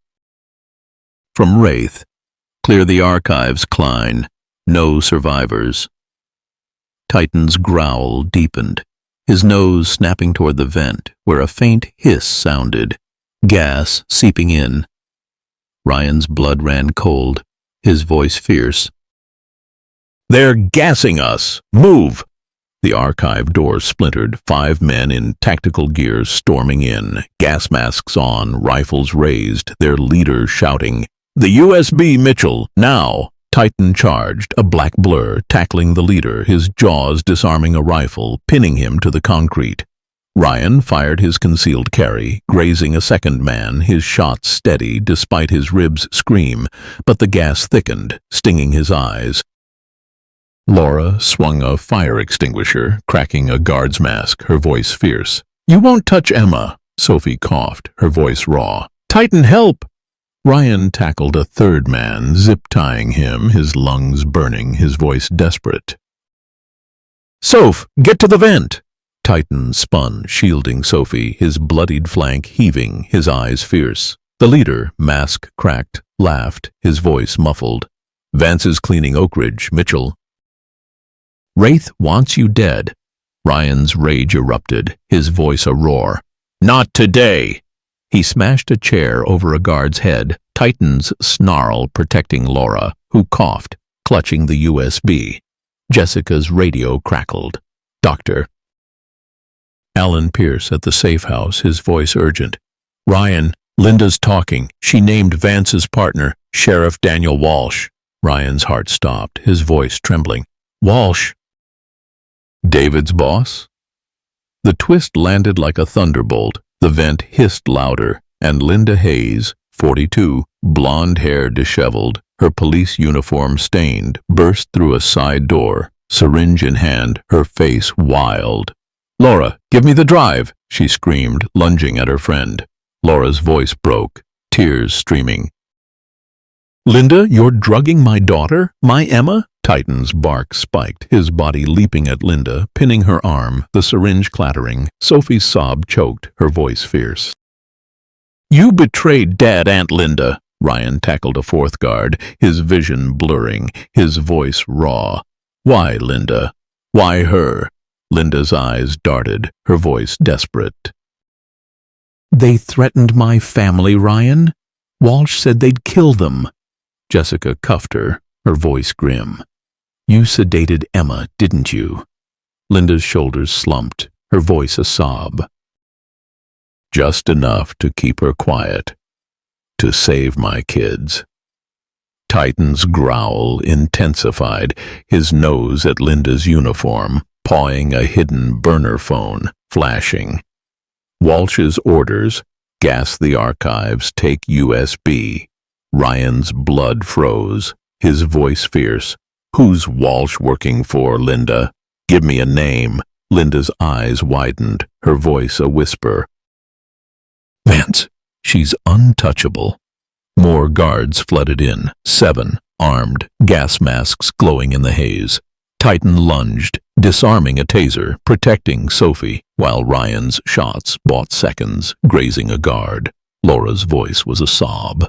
A: From Wraith. Clear the archives, Klein. No survivors. Titan's growl deepened, his nose snapping toward the vent, where a faint hiss sounded, gas seeping in. Ryan's blood ran cold, his voice fierce. They're gassing us! Move! The archive door splintered, 5 men in tactical gear storming in, gas masks on, rifles raised, their leader shouting, The USB Mitchell, now! Titan charged, a black blur, tackling the leader, his jaws disarming a rifle, pinning him to the concrete. Ryan fired his concealed carry, grazing a second man, his shots steady despite his ribs' scream, but the gas thickened, stinging his eyes. Laura swung a fire extinguisher, cracking a guard's mask, her voice fierce. "You won't touch Emma," Sophie coughed, her voice raw. "Titan, help!" Ryan tackled a third man, zip-tying him, his lungs burning, his voice desperate. "Soph, get to the vent!" Titan spun, shielding Sophie, his bloodied flank heaving, his eyes fierce. The leader, mask cracked, laughed, his voice muffled. "Vance is cleaning Oak Ridge, Mitchell." "Wraith wants you dead." Ryan's rage erupted, his voice a roar. "Not today!" He smashed a chair over a guard's head, Titan's snarl protecting Laura, who coughed, clutching the USB. Jessica's radio crackled. "Doctor." Alan Pierce at the safe house, his voice urgent. "Ryan, Linda's talking. She named Vance's partner, Sheriff Daniel Walsh." Ryan's heart stopped, his voice trembling. "Walsh?" "David's boss?" The twist landed like a thunderbolt. The vent hissed louder, and Linda Hayes, 42, blonde hair disheveled, her police uniform stained, burst through a side door, syringe in hand, her face wild. "Laura, give me the drive!" she screamed, lunging at her friend. Laura's voice broke, tears streaming. "Linda, you're drugging my daughter? My Emma?" Titan's bark spiked, his body leaping at Linda, pinning her arm, the syringe clattering. Sophie's sob choked, her voice fierce. "You betrayed Dad, Aunt Linda!" Ryan tackled a fourth guard, his vision blurring, his voice raw. "Why, Linda? Why her?" Linda's eyes darted, her voice desperate. "They threatened my family, Ryan. Walsh said they'd kill them." Jessica cuffed her, her voice grim. "You sedated Emma, didn't you?" Linda's shoulders slumped, her voice a sob. "Just enough to keep her quiet. To save my kids." Titan's growl intensified, his nose at Linda's uniform, pawing a hidden burner phone, flashing. "Walsh's orders, gas the archives, take USB." Ryan's blood froze, his voice fierce. "Who's Walsh working for, Linda? Give me a name." Linda's eyes widened, her voice a whisper. "Vance, she's untouchable." More guards flooded in, 7, armed, gas masks glowing in the haze. Titan lunged, disarming a taser, protecting Sophie, while Ryan's shots bought seconds, grazing a guard. Laura's voice was a sob.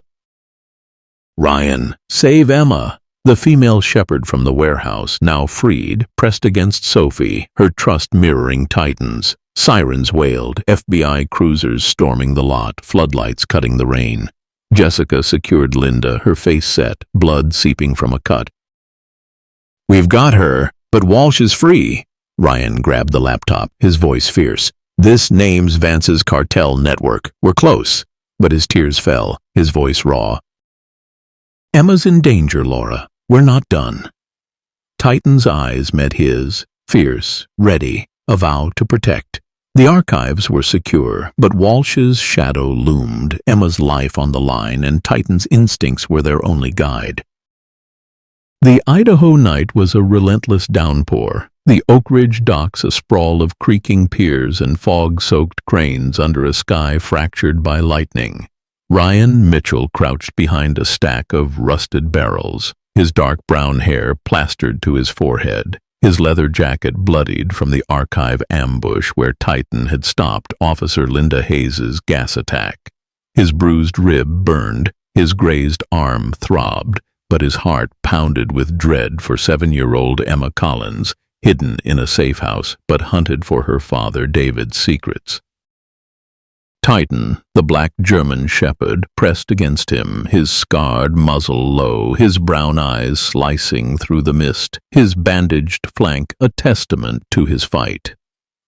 A: "Ryan, save Emma!" The female shepherd from the warehouse, now freed, pressed against Sophie, her trust mirroring Titan's. Sirens wailed, FBI cruisers storming the lot, floodlights cutting the rain. Jessica secured Linda, her face set, blood seeping from a cut. "We've got her, but Walsh is free." Ryan grabbed the laptop, his voice fierce. "This name's Vance's cartel network. We're close." But his tears fell, his voice raw. "Emma's in danger, Laura. We're not done." Titan's eyes met his, fierce, ready, a vow to protect. The archives were secure, but Walsh's shadow loomed, Emma's life on the line, and Titan's instincts were their only guide. The Idaho night was a relentless downpour, the Oak Ridge docks a sprawl of creaking piers and fog-soaked cranes under a sky fractured by lightning. Ryan Mitchell crouched behind a stack of rusted barrels, his dark brown hair plastered to his forehead, his leather jacket bloodied from the archive ambush where Titan had stopped Officer Linda Hayes's gas attack. His bruised rib burned, his grazed arm throbbed, but his heart pounded with dread for 7-year-old Emma Collins, hidden in a safe house but hunted for her father David's secrets. Titan, the black German shepherd, pressed against him, his scarred muzzle low, his brown eyes slicing through the mist, his bandaged flank a testament to his fight.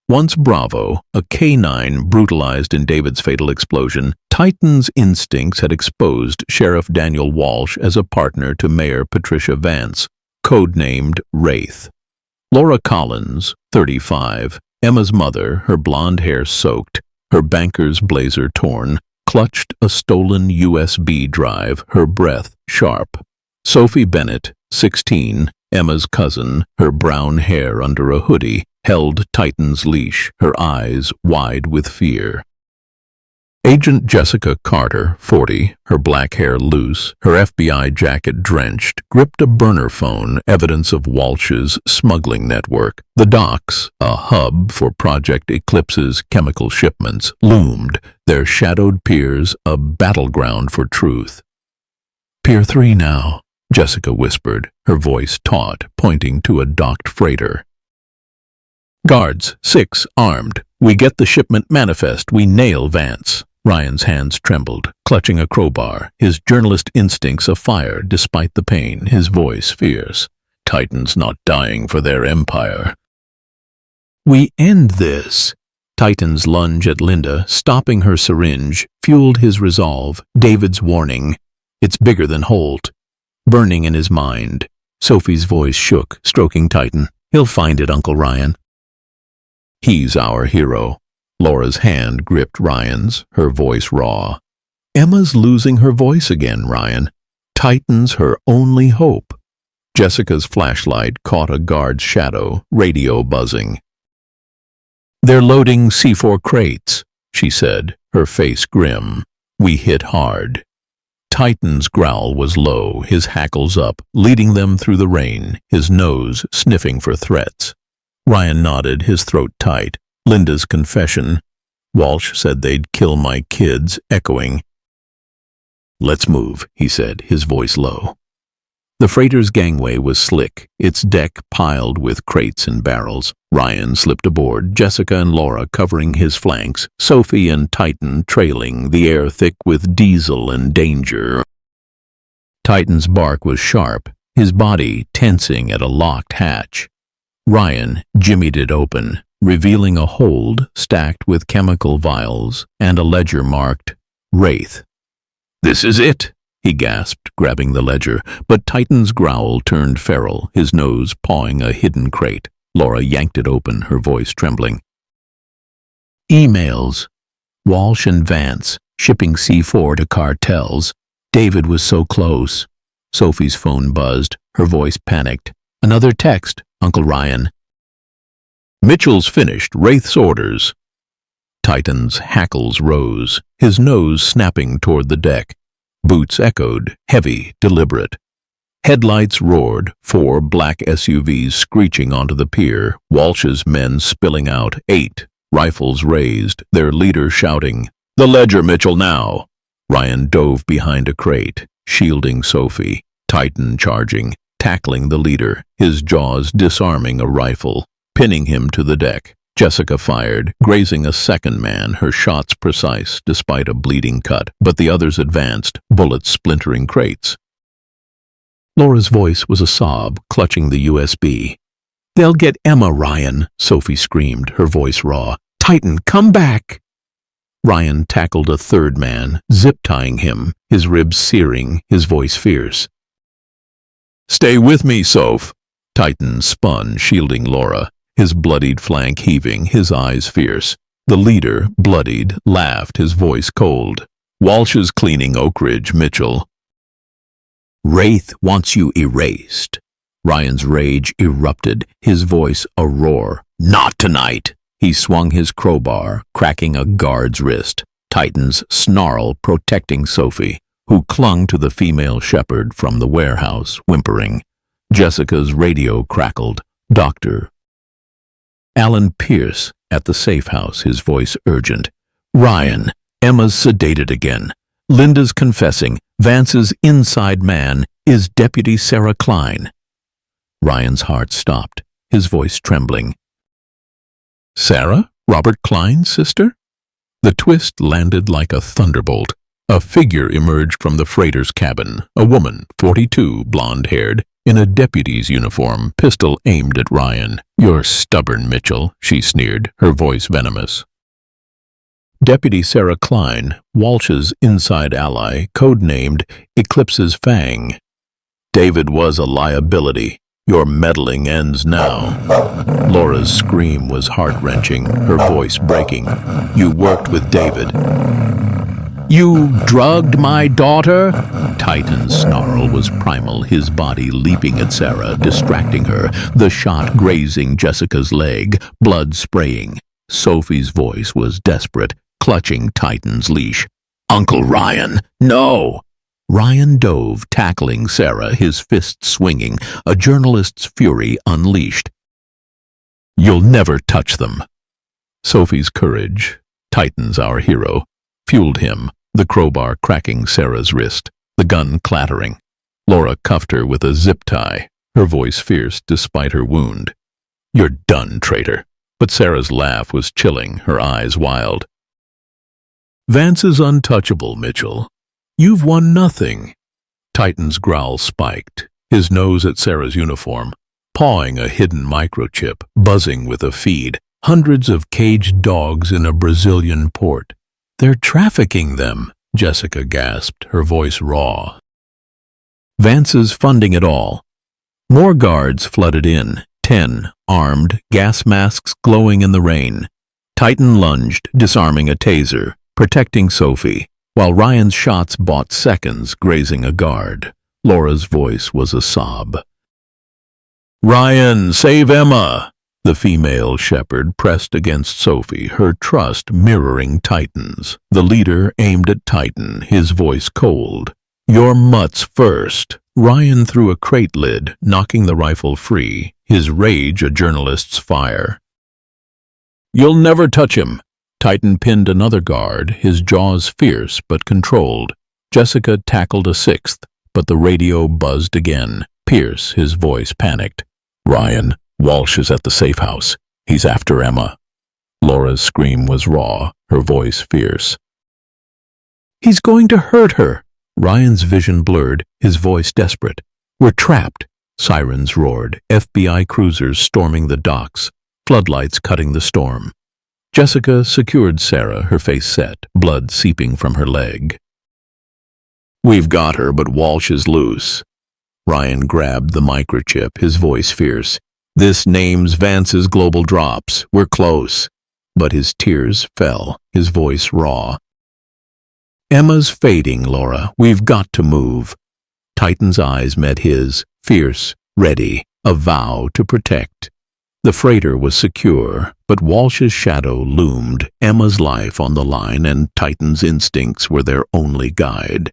A: Once Bravo, a canine brutalized in David's fatal explosion, Titan's instincts had exposed Sheriff Daniel Walsh as a partner to Mayor Patricia Vance, codenamed Wraith. Laura Collins, 35, Emma's mother, her blonde hair soaked, her banker's blazer torn, clutched a stolen USB drive, her breath sharp. Sophie Bennett, 16, Emma's cousin, her brown hair under a hoodie, held Titan's leash, her eyes wide with fear. Agent Jessica Carter, 40, her black hair loose, her FBI jacket drenched, gripped a burner phone, evidence of Walsh's smuggling network. The docks, a hub for Project Eclipse's chemical shipments, loomed, their shadowed piers a battleground for truth. "Pier 3 now," Jessica whispered, her voice taut, pointing to a docked freighter. "Guards, 6, armed. We get the shipment manifest. We nail Vance." Ryan's hands trembled, clutching a crowbar, his journalist instincts afire despite the pain, his voice fierce. "Titan's not dying for their empire." "We end this." Titan's lunge at Linda, stopping her syringe, fueled his resolve. David's warning, "It's bigger than Holt," burning in his mind. Sophie's voice shook, stroking Titan. "He'll find it, Uncle Ryan." "He's our hero." Laura's hand gripped Ryan's, her voice raw. "Emma's losing her voice again, Ryan. Titan's her only hope." Jessica's flashlight caught a guard's shadow, radio buzzing. "They're loading C4 crates," she said, her face grim. "We hit hard." Titan's growl was low, his hackles up, leading them through the rain, his nose sniffing for threats. Ryan nodded, his throat tight. Linda's confession. "Walsh said they'd kill my kids," echoing. "Let's move," he said, his voice low. The freighter's gangway was slick, its deck piled with crates and barrels. Ryan slipped aboard, Jessica and Laura covering his flanks, Sophie and Titan trailing, the air thick with diesel and danger. Titan's bark was sharp, his body tensing at a locked hatch. Ryan jimmied it open, revealing a hold stacked with chemical vials and a ledger marked Wraith. "This is it," he gasped, grabbing the ledger, but Titan's growl turned feral, his nose pawing a hidden crate. Laura yanked it open, her voice trembling. "Emails. Walsh and Vance, shipping C4 to cartels. David was so close." Sophie's phone buzzed, her voice panicked. "Another text, Uncle Ryan." "Mitchell's finished. Wraith's orders." Titan's hackles rose, his nose snapping toward the deck. Boots echoed, heavy, deliberate. Headlights roared, 4 black SUVs screeching onto the pier, Walsh's men spilling out, 8, rifles raised, their leader shouting, "The ledger, Mitchell, now!" Ryan dove behind a crate, shielding Sophie, Titan charging, tackling the leader, his jaws disarming a rifle, pinning him to the deck. Jessica fired, grazing a second man, her shots precise despite a bleeding cut, but the others advanced, bullets splintering crates. Laura's voice was a sob, clutching the USB. "They'll get Emma, Ryan," Sophie screamed, her voice raw. "Titan, come back!" Ryan tackled a third man, zip-tying him, his ribs searing, his voice fierce. "Stay with me, Soph!" Titan spun, shielding Laura, his bloodied flank heaving, his eyes fierce. The leader, bloodied, laughed, his voice cold. "Walsh is cleaning Oak Ridge, Mitchell." "Wraith wants you erased." Ryan's rage erupted, his voice a roar. "Not tonight!" He swung his crowbar, cracking a guard's wrist. Titan's snarl protecting Sophie, who clung to the female shepherd from the warehouse, whimpering. Jessica's radio crackled. "Doctor." Alan Pierce at the safe house, his voice urgent. "Ryan, Emma's sedated again. Linda's confessing. Vance's inside man is Deputy Sarah Klein." Ryan's heart stopped, his voice trembling. "Sarah? Robert Klein's sister?" The twist landed like a thunderbolt. A figure emerged from the freighter's cabin, a woman, 42, blonde-haired, in a deputy's uniform, pistol aimed at Ryan. "You're stubborn, Mitchell," she sneered, her voice venomous. Deputy Sarah Klein, Walsh's inside ally, codenamed Eclipse's Fang. "David was a liability. Your meddling ends now. Laura's scream was heart-wrenching, her voice breaking. You worked with David. You drugged my daughter? Titan's snarl was primal, his body leaping at Sarah, distracting her, the shot grazing Jessica's leg, blood spraying. Sophie's voice was desperate, clutching Titan's leash. Uncle Ryan, no! Ryan dove, tackling Sarah, his fist swinging, a journalist's fury unleashed. You'll never touch them. Sophie's courage, Titan's our hero, fueled him, the crowbar cracking Sarah's wrist, the gun clattering. Laura cuffed her with a zip tie, her voice fierce despite her wound. You're done, traitor. But Sarah's laugh was chilling, her eyes wild. Vance is untouchable, Mitchell. You've won nothing. Titan's growl spiked, his nose at Sarah's uniform, pawing a hidden microchip, buzzing with a feed. Hundreds of caged dogs in a Brazilian port. They're trafficking them, Jessica gasped, her voice raw. Vance is funding it all. More guards flooded in, 10, armed, gas masks glowing in the rain. Titan lunged, disarming a taser, protecting Sophie, while Ryan's shots bought seconds, grazing a guard. Laura's voice was a sob. Ryan, save Emma! The female shepherd pressed against Sophie, her trust mirroring Titan's. The leader aimed at Titan, his voice cold. Your mutts first. Ryan threw a crate lid, knocking the rifle free, his rage a journalist's fire. You'll never touch him. Titan pinned another guard, his jaws fierce but controlled. Jessica tackled a sixth, but the radio buzzed again. Pierce, his voice panicked. Ryan, Walsh is at the safe house. He's after Emma. Laura's scream was raw, her voice fierce. He's going to hurt her. Ryan's vision blurred, his voice desperate. We're trapped. Sirens roared, FBI cruisers storming the docks, floodlights cutting the storm. Jessica secured Sarah, her face set, blood seeping from her leg. We've got her, but Walsh is loose. Ryan grabbed the microchip, his voice fierce. This name's Vance's global drops. We're close. But his tears fell, his voice raw. Emma's fading, Laura. We've got to move. Titan's eyes met his, fierce, ready, a vow to protect. The freighter was secure, but Walsh's shadow loomed, Emma's life on the line, and Titan's instincts were their only guide.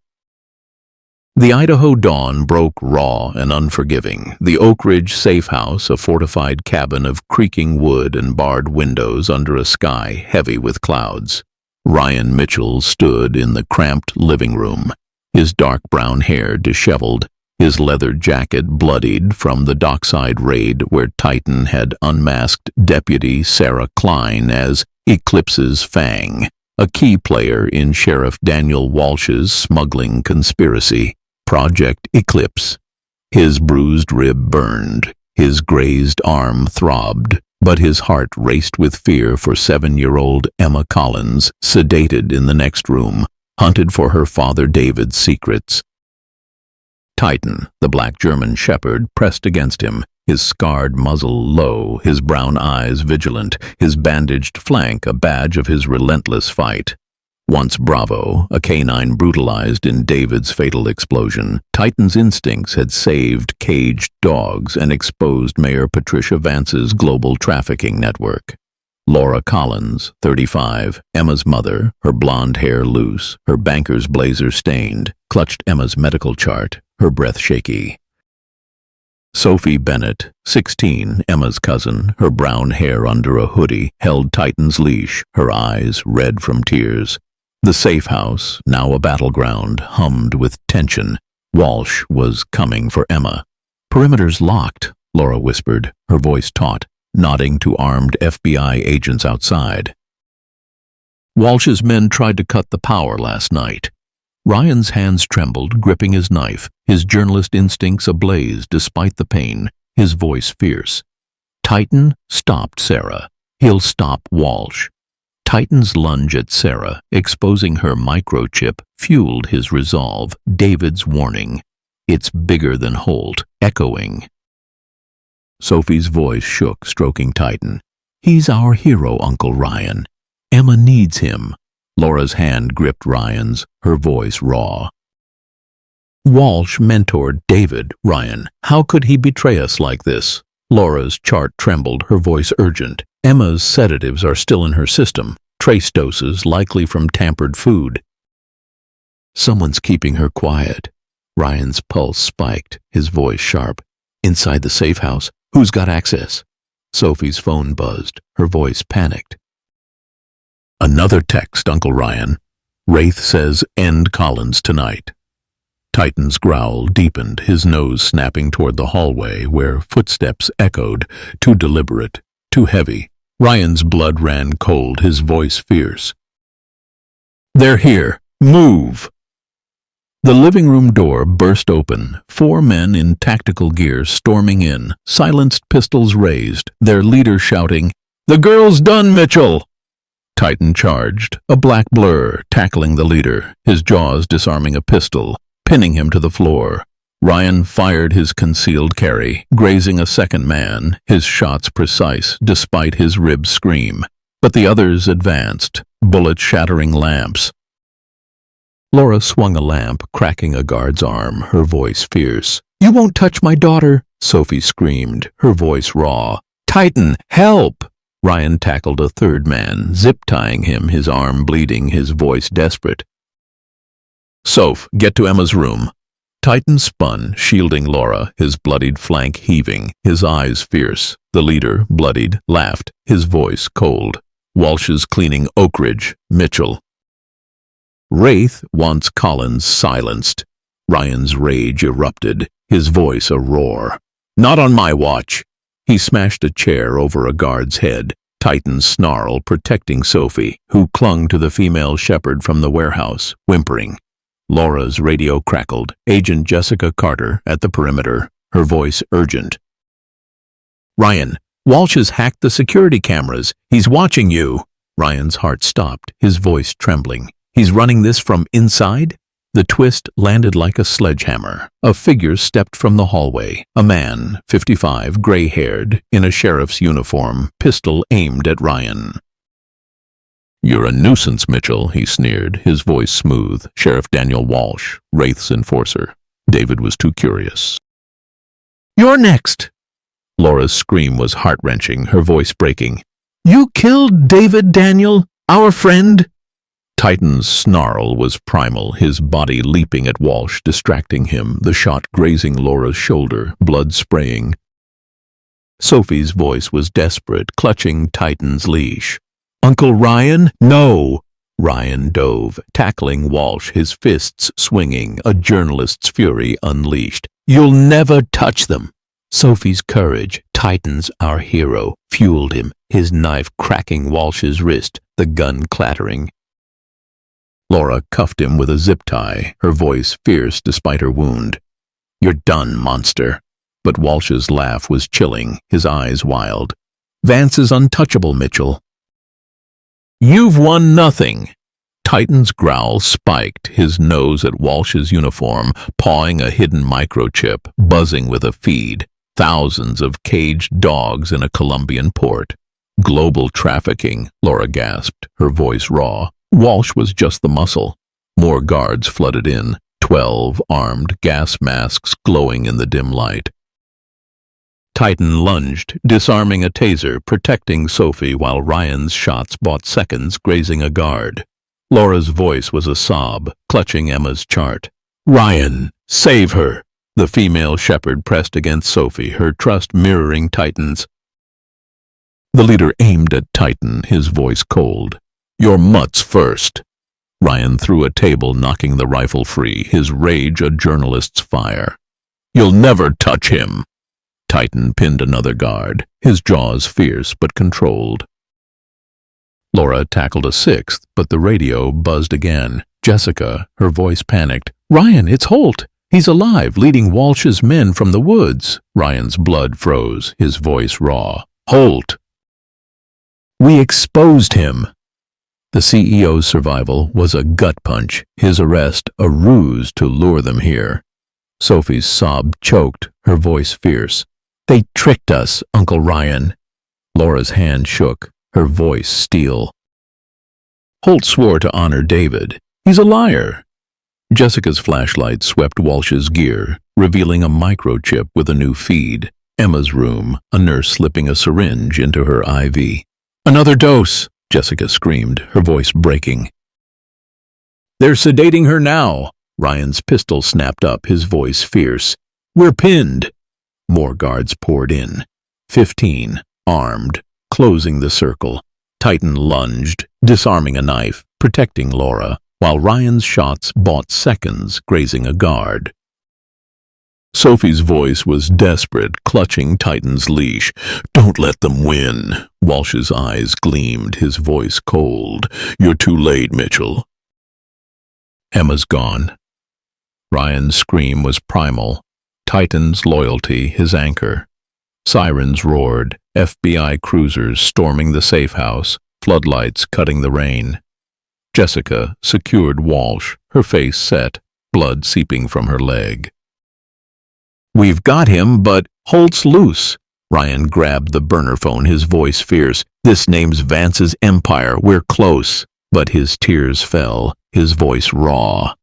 A: The Idaho dawn broke raw and unforgiving. The Oak Ridge safe house, a fortified cabin of creaking wood and barred windows under a sky heavy with clouds. Ryan Mitchell stood in the cramped living room, his dark brown hair disheveled, his leather jacket bloodied from the dockside raid where Titan had unmasked Deputy Sarah Klein as Eclipse's Fang, a key player in Sheriff Daniel Walsh's smuggling conspiracy. Project Eclipse. His bruised rib burned, his grazed arm throbbed, but his heart raced with fear for 7-year-old Emma Collins, sedated in the next room, hunted for her father David's secrets. Titan, the black German shepherd, pressed against him, his scarred muzzle low, his brown eyes vigilant, his bandaged flank a badge of his relentless fight. Once Bravo, a canine brutalized in David's fatal explosion, Titan's instincts had saved caged dogs and exposed Mayor Patricia Vance's global trafficking network. Laura Collins, 35, Emma's mother, her blonde hair loose, her banker's blazer stained, clutched Emma's medical chart, her breath shaky. Sophie Bennett, 16, Emma's cousin, her brown hair under a hoodie, held Titan's leash, her eyes red from tears. The safe house, now a battleground, hummed with tension. Walsh was coming for Emma. Perimeter's locked, Laura whispered, her voice taut, nodding to armed FBI agents outside. Walsh's men tried to cut the power last night. Ryan's hands trembled, gripping his knife, his journalist instincts ablaze despite the pain, his voice fierce. Titan stopped Sarah. He'll stop Walsh. Titan's lunge at Sarah, exposing her microchip, fueled his resolve, David's warning. It's bigger than Holt, echoing. Sophie's voice shook, stroking Titan. "He's our hero, Uncle Ryan. Emma needs him." Laura's hand gripped Ryan's, her voice raw. "Walsh mentored David, Ryan. How could he betray us like this?" Laura's chart trembled, her voice urgent. "Emma's sedatives are still in her system, trace doses likely from tampered food." "Someone's keeping her quiet." Ryan's pulse spiked, his voice sharp. "Inside the safe house? Who's got access?" Sophie's phone buzzed, her voice panicked. "Another text, Uncle Ryan. Wraith says end Collins tonight." Titan's growl deepened, his nose snapping toward the hallway where footsteps echoed, too deliberate, too heavy. Ryan's blood ran cold, his voice fierce. "They're here. Move!" The living room door burst open, 4 men in tactical gear storming in, silenced pistols raised, their leader shouting, "The girl's done, Mitchell!" Titan charged, a black blur, tackling the leader, his jaws disarming a pistol, pinning him to the floor. Ryan fired his concealed carry, grazing a second man, his shots precise despite his ribs scream. But the others advanced, bullets shattering lamps. Laura swung a lamp, cracking a guard's arm, her voice fierce. "You won't touch my daughter!" Sophie screamed, her voice raw. "Titan, help!" Ryan tackled a third man, zip-tying him, his arm bleeding, his voice desperate. "Soph, get to Emma's room." Titan spun, shielding Laura, his bloodied flank heaving, his eyes fierce. The leader, bloodied, laughed, his voice cold. "Walsh's cleaning Oak Ridge, Mitchell." "Wraith wants Collins silenced." Ryan's rage erupted, his voice a roar. "Not on my watch." He smashed a chair over a guard's head, Titan's snarl protecting Sophie, who clung to the female shepherd from the warehouse, whimpering. Laura's radio crackled, Agent Jessica Carter at the perimeter, her voice urgent. "Ryan, Walsh has hacked the security cameras. He's watching you." Ryan's heart stopped, his voice trembling. "He's running this from inside?" The twist landed like a sledgehammer. A figure stepped from the hallway. A man, 55, gray-haired, in a sheriff's uniform, pistol aimed at Ryan. "You're a nuisance, Mitchell," he sneered, his voice smooth. "Sheriff Daniel Walsh, Wraith's enforcer." David was too curious. "You're next!" Laura's scream was heart-wrenching, her voice breaking. "You killed David Daniel, our friend?" Titan's snarl was primal, his body leaping at Walsh, distracting him, the shot grazing Laura's shoulder, blood spraying. Sophie's voice was desperate, clutching Titan's leash. "Uncle Ryan, no!" Ryan dove, tackling Walsh, his fists swinging, a journalist's fury unleashed. "You'll never touch them!" Sophie's courage, Titan's our hero, fueled him, his knife cracking Walsh's wrist, the gun clattering. Laura cuffed him with a zip tie, her voice fierce despite her wound. "You're done, monster." But Walsh's laugh was chilling, his eyes wild. "Vance is untouchable, Mitchell." "You've won nothing." Titan's growl spiked, his nose at Walsh's uniform, pawing a hidden microchip, buzzing with a feed. Thousands of caged dogs in a Colombian port. "Global trafficking," Laura gasped, her voice raw. Walsh was just the muscle. More guards flooded in, 12 armed, gas masks glowing in the dim light. Titan lunged, disarming a taser, protecting Sophie while Ryan's shots bought seconds, grazing a guard. Laura's voice was a sob, clutching Emma's chart. "Ryan, save her!" The female shepherd pressed against Sophie, her trust mirroring Titan's. The leader aimed at Titan, his voice cold. "Your mutts first." Ryan threw a table, knocking the rifle free, his rage a journalist's fire. "You'll never touch him." Titan pinned another guard, his jaws fierce but controlled. Laura tackled a sixth, but the radio buzzed again. Jessica, her voice panicked. "Ryan, it's Holt. He's alive, leading Walsh's men from the woods." Ryan's blood froze, his voice raw. "Holt!" "We exposed him." The CEO's survival was a gut punch, his arrest a ruse to lure them here. Sophie's sob choked, her voice fierce. They tricked us, Uncle Ryan. Laura's hand shook, her voice steel. Holt swore to honor David. He's a liar. Jessica's flashlight swept Walsh's gear, revealing a microchip with a new feed. Emma's room, a nurse slipping a syringe into her IV. Another dose, Jessica screamed, her voice breaking. They're sedating her now. Ryan's pistol snapped up, his voice fierce. We're pinned. More guards poured in. 15, armed, closing the circle. Titan lunged, disarming a knife, protecting Laura, while Ryan's shots bought seconds, grazing a guard. Sophie's voice was desperate, clutching Titan's leash. Don't let them win. Walsh's eyes gleamed, his voice cold. You're too late, Mitchell. Emma's gone. Ryan's scream was primal. Titan's loyalty, his anchor. Sirens roared, FBI cruisers storming the safe house, floodlights cutting the rain. Jessica secured Walsh, her face set, blood seeping from her leg. We've got him, but Holt's loose. Ryan grabbed the burner phone, his voice fierce. This name's Vance's empire. We're close. But his tears fell, his voice raw.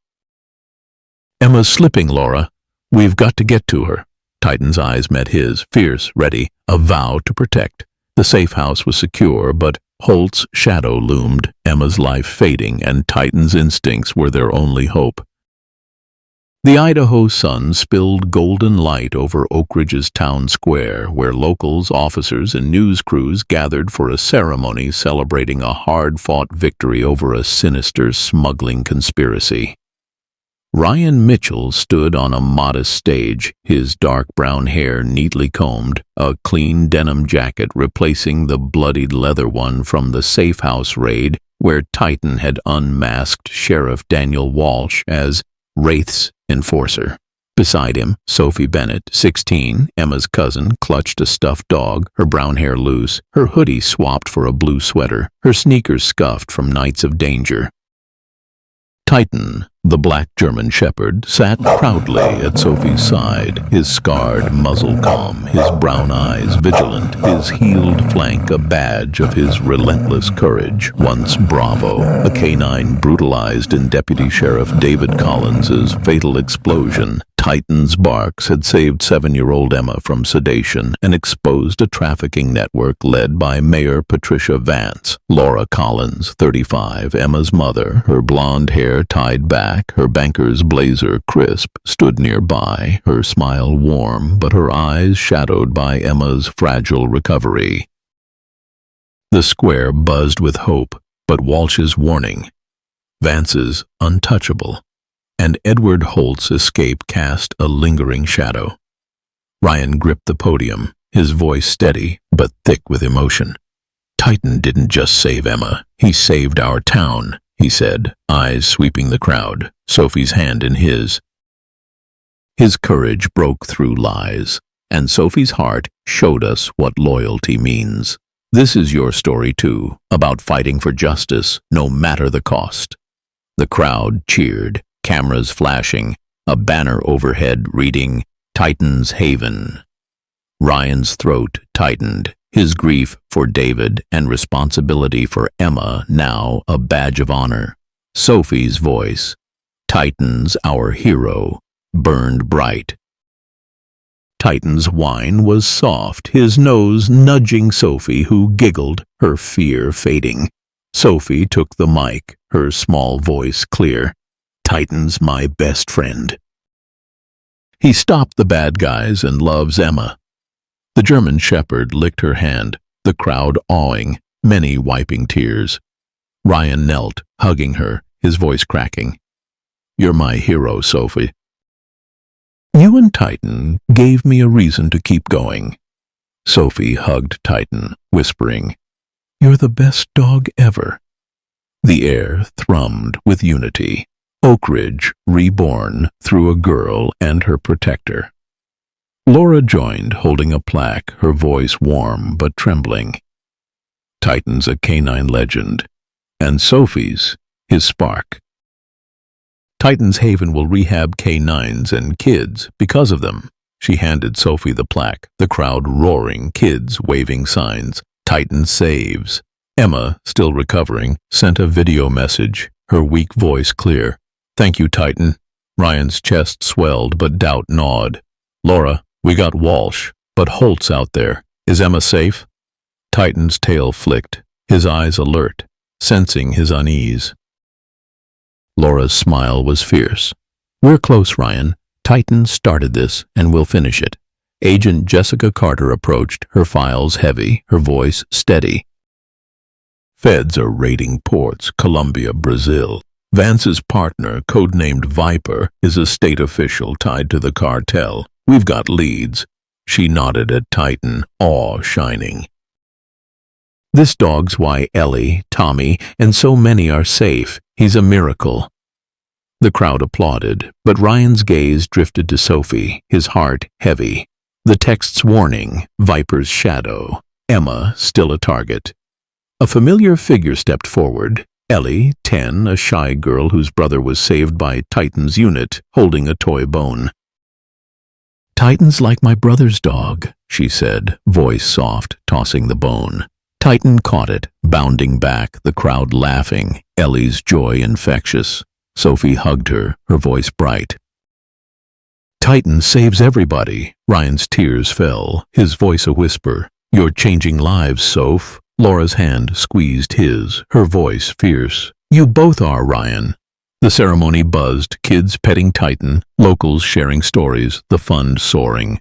A: Emma's slipping, Laura. We've got to get to her. Titan's eyes met his, fierce, ready, a vow to protect. The safe house was secure, but Holt's shadow loomed, Emma's life fading, and Titan's instincts were their only hope. The Idaho sun spilled golden light over Oak Ridge's town square, where locals, officers, and news crews gathered for a ceremony celebrating a hard-fought victory over a sinister smuggling conspiracy. Ryan Mitchell stood on a modest stage, his dark brown hair neatly combed, a clean denim jacket replacing the bloodied leather one from the safe house raid where Titan had unmasked Sheriff Daniel Walsh as Wraith's enforcer. Beside him, Sophie Bennett, 16, Emma's cousin, clutched a stuffed dog, her brown hair loose, her hoodie swapped for a blue sweater, her sneakers scuffed from nights of danger. Titan, the black German shepherd, sat proudly at Sophie's side, his scarred muzzle calm, his brown eyes vigilant, his healed flank a badge of his relentless courage. Once Bravo, a canine brutalized in Deputy Sheriff David Collins's fatal explosion, Titan's barks had saved 7-year-old Emma from sedation and exposed a trafficking network led by Mayor Patricia Vance. Laura Collins, 35, Emma's mother, her blonde hair tied back, her banker's blazer crisp, stood nearby, her smile warm but her eyes shadowed by Emma's fragile recovery. The square buzzed with hope, but Walsh's warning, Vance's untouchable, and Edward Holt's escape cast a lingering shadow. Ryan gripped the podium, his voice steady but thick with emotion. Titan didn't just save Emma, he saved our town, he said, eyes sweeping the crowd, Sophie's hand in his. His courage broke through lies, and Sophie's heart showed us what loyalty means. This is your story too, about fighting for justice, no matter the cost. The crowd cheered, cameras flashing, a banner overhead reading, Titan's Haven. Ryan's throat tightened, his grief for David and responsibility for Emma now a badge of honor. Sophie's voice, Titan's our hero, burned bright. Titan's whine was soft, his nose nudging Sophie, who giggled, her fear fading. Sophie took the mic, her small voice clear. Titan's my best friend. He stopped the bad guys and loves Emma. The German shepherd licked her hand, the crowd awing, many wiping tears. Ryan knelt, hugging her, his voice cracking. You're my hero, Sophie. You and Titan gave me a reason to keep going. Sophie hugged Titan, whispering, You're the best dog ever. The air thrummed with unity. Oak Ridge, reborn through a girl and her protector. Laura joined, holding a plaque, her voice warm but trembling. Titan's a canine legend, and Sophie's his spark. Titan's Haven will rehab canines and kids because of them. She handed Sophie the plaque, the crowd roaring, kids waving signs. Titan saves. Emma, still recovering, sent a video message, her weak voice clear. Thank you, Titan. Ryan's chest swelled, but doubt gnawed. Laura, we got Walsh, but Holt's out there. Is Emma safe? Titan's tail flicked, his eyes alert, sensing his unease. Laura's smile was fierce. We're close, Ryan. Titan started this, and we'll finish it. Agent Jessica Carter approached, her files heavy, her voice steady. Feds are raiding ports, Colombia, Brazil. Vance's partner, codenamed Viper, is a state official tied to the cartel. We've got leads. She nodded at Titan, awe shining. This dog's why Ellie, Tommy, and so many are safe. He's a miracle. The crowd applauded, but Ryan's gaze drifted to Sophie, his heart heavy. The text's warning, Viper's shadow, Emma still a target. A familiar figure stepped forward. Ellie, 10, a shy girl whose brother was saved by Titan's unit, holding a toy bone. Titan's like my brother's dog, she said, voice soft, tossing the bone. Titan caught it, bounding back, the crowd laughing, Ellie's joy infectious. Sophie hugged her, her voice bright. Titan saves everybody. Ryan's tears fell, his voice a whisper. You're changing lives, Soph. Laura's hand squeezed his, her voice fierce. You both are, Ryan. The ceremony buzzed, kids petting Titan, locals sharing stories, the fund soaring.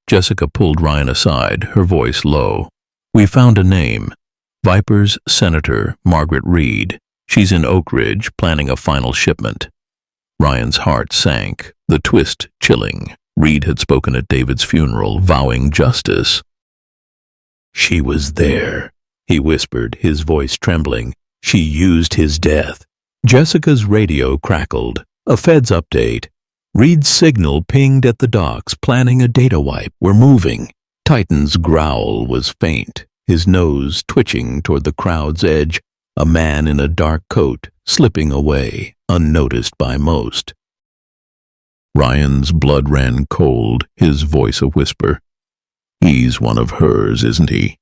A: Jessica pulled Ryan aside, her voice low. We found a name. Viper's Senator, Margaret Reed. She's in Oak Ridge, planning a final shipment. Ryan's heart sank, the twist chilling. Reed had spoken at David's funeral, vowing justice. She was there, he whispered, his voice trembling. She used his death. Jessica's radio crackled. A Fed's update. Reed's signal pinged at the docks, planning a data wipe. We're moving. Titan's growl was faint, his nose twitching toward the crowd's edge. A man in a dark coat, slipping away, unnoticed by most. Ryan's blood ran cold, his voice a whisper. He's one of hers, isn't he?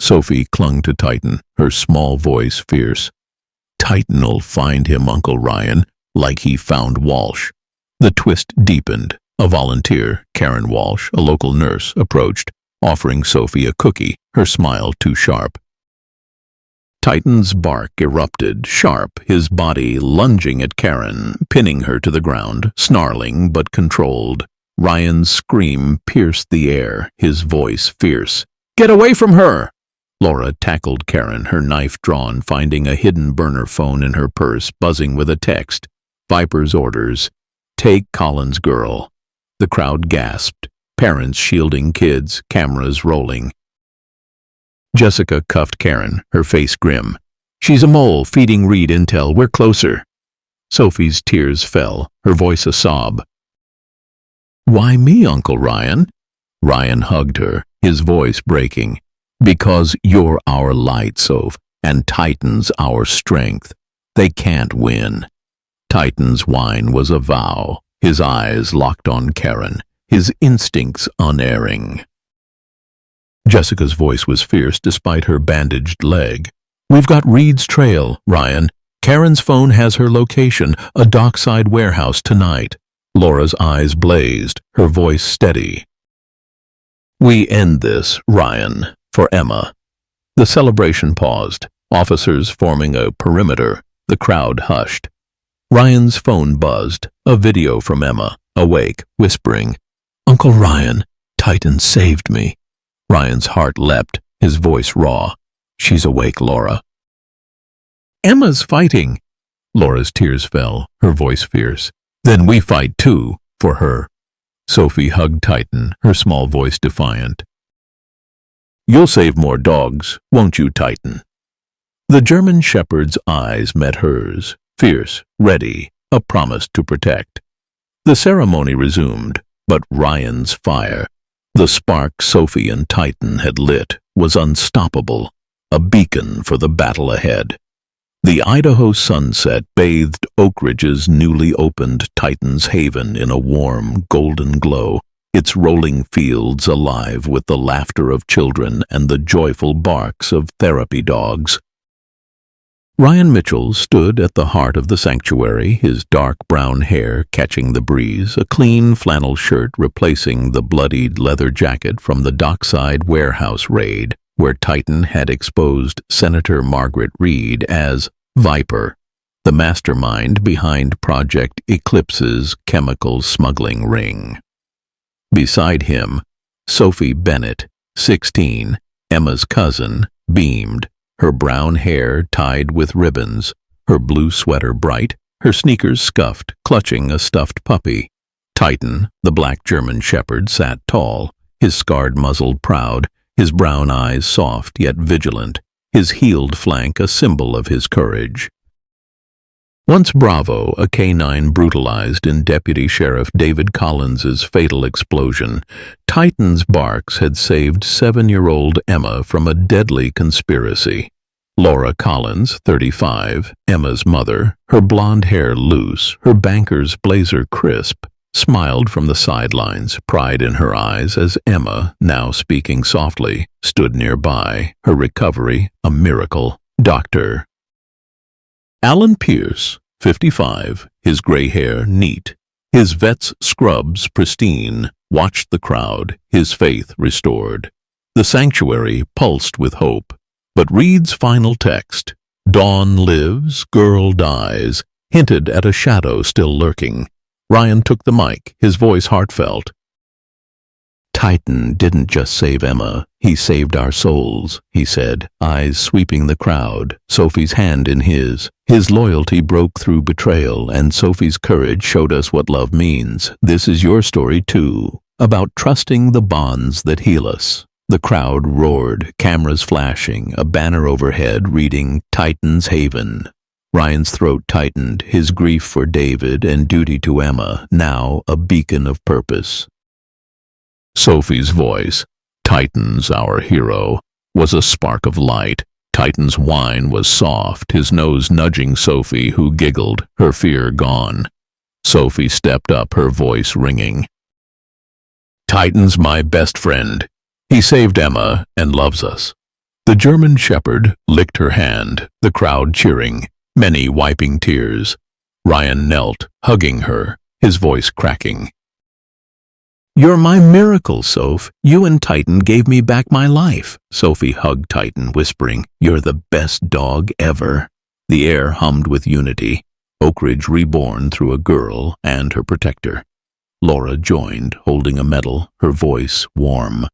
A: Sophie clung to Titan, her small voice fierce. Titan'll find him, Uncle Ryan, like he found Walsh. The twist deepened. A volunteer, Karen Walsh, a local nurse, approached, offering Sophie a cookie, her smile too sharp. Titan's bark erupted, sharp, his body lunging at Karen, pinning her to the ground, snarling but controlled. Ryan's scream pierced the air, his voice fierce. Get away from her! Laura tackled Karen, her knife drawn, finding a hidden burner phone in her purse, buzzing with a text. Viper's orders. Take Collins' girl. The crowd gasped, parents shielding kids, cameras rolling. Jessica cuffed Karen, her face grim. She's a mole, feeding Reed intel. We're closer. Sophie's tears fell, her voice a sob. Why me, Uncle Ryan? Ryan hugged her, his voice breaking. Because you're our light, Soph, and Titan's our strength. They can't win. Titan's whine was a vow, his eyes locked on Karen, his instincts unerring. Jessica's voice was fierce despite her bandaged leg. We've got Reed's trail, Ryan. Karen's phone has her location, a dockside warehouse tonight. Laura's eyes blazed, her voice steady. We end this, Ryan, for Emma. The celebration paused, officers forming a perimeter. The crowd hushed. Ryan's phone buzzed, a video from Emma, awake, whispering, Uncle Ryan, Titan saved me. Ryan's heart leapt, his voice raw. She's awake, Laura. Emma's fighting. Laura's tears fell, her voice fierce. Then we fight too, for her. Sophie hugged Titan, her small voice defiant. You'll save more dogs, won't you, Titan? The German shepherd's eyes met hers, fierce, ready, a promise to protect. The ceremony resumed, but Ryan's fire, the spark Sophie and Titan had lit, was unstoppable, a beacon for the battle ahead. The Idaho sunset bathed Oak Ridge's newly opened Titan's Haven in a warm, golden glow, its rolling fields alive with the laughter of children and the joyful barks of therapy dogs. Ryan Mitchell stood at the heart of the sanctuary, his dark brown hair catching the breeze, a clean flannel shirt replacing the bloodied leather jacket from the dockside warehouse raid, where Titan had exposed Senator Margaret Reed as Viper, the mastermind behind Project Eclipse's chemical smuggling ring. Beside him, Sophie Bennett, 16, Emma's cousin, beamed, her brown hair tied with ribbons, her blue sweater bright, her sneakers scuffed, clutching a stuffed puppy. Titan, the black German shepherd, sat tall, his scarred muzzle proud, his brown eyes soft yet vigilant, his healed flank a symbol of his courage. Once Bravo, a canine brutalized in Deputy Sheriff David Collins's fatal explosion, Titan's barks had saved 7-year-old Emma from a deadly conspiracy. Laura Collins, 35, Emma's mother, her blonde hair loose, her banker's blazer crisp, smiled from the sidelines, pride in her eyes as Emma, now speaking softly, stood nearby, her recovery a miracle. Dr. Alan Pierce, 55, his gray hair neat, his vet's scrubs pristine, watched the crowd, his faith restored. The sanctuary pulsed with hope, but Reed's final text, "Dawn lives, girl dies," hinted at a shadow still lurking. Ryan took the mic, his voice heartfelt. "Titan didn't just save Emma, he saved our souls," he said, eyes sweeping the crowd, Sophie's hand in his. His loyalty broke through betrayal, and Sophie's courage showed us what love means. This is your story, too, about trusting the bonds that heal us. The crowd roared, cameras flashing, a banner overhead reading Titan's Haven. Ryan's throat tightened, his grief for David and duty to Emma, now a beacon of purpose. Sophie's voice, "Titan's our hero," was a spark of light. Titan's whine was soft, his nose nudging Sophie, who giggled, her fear gone. Sophie stepped up, her voice ringing. "Titan's my best friend. He saved Emma and loves us." The German shepherd licked her hand, the crowd cheering, many wiping tears. Ryan knelt, hugging her, his voice cracking. "You're my miracle, Soph. You and Titan gave me back my life." Sophie hugged Titan, whispering, "You're the best dog ever." The air hummed with unity. Oak Ridge reborn through a girl and her protector. Laura joined, holding a medal, her voice warm.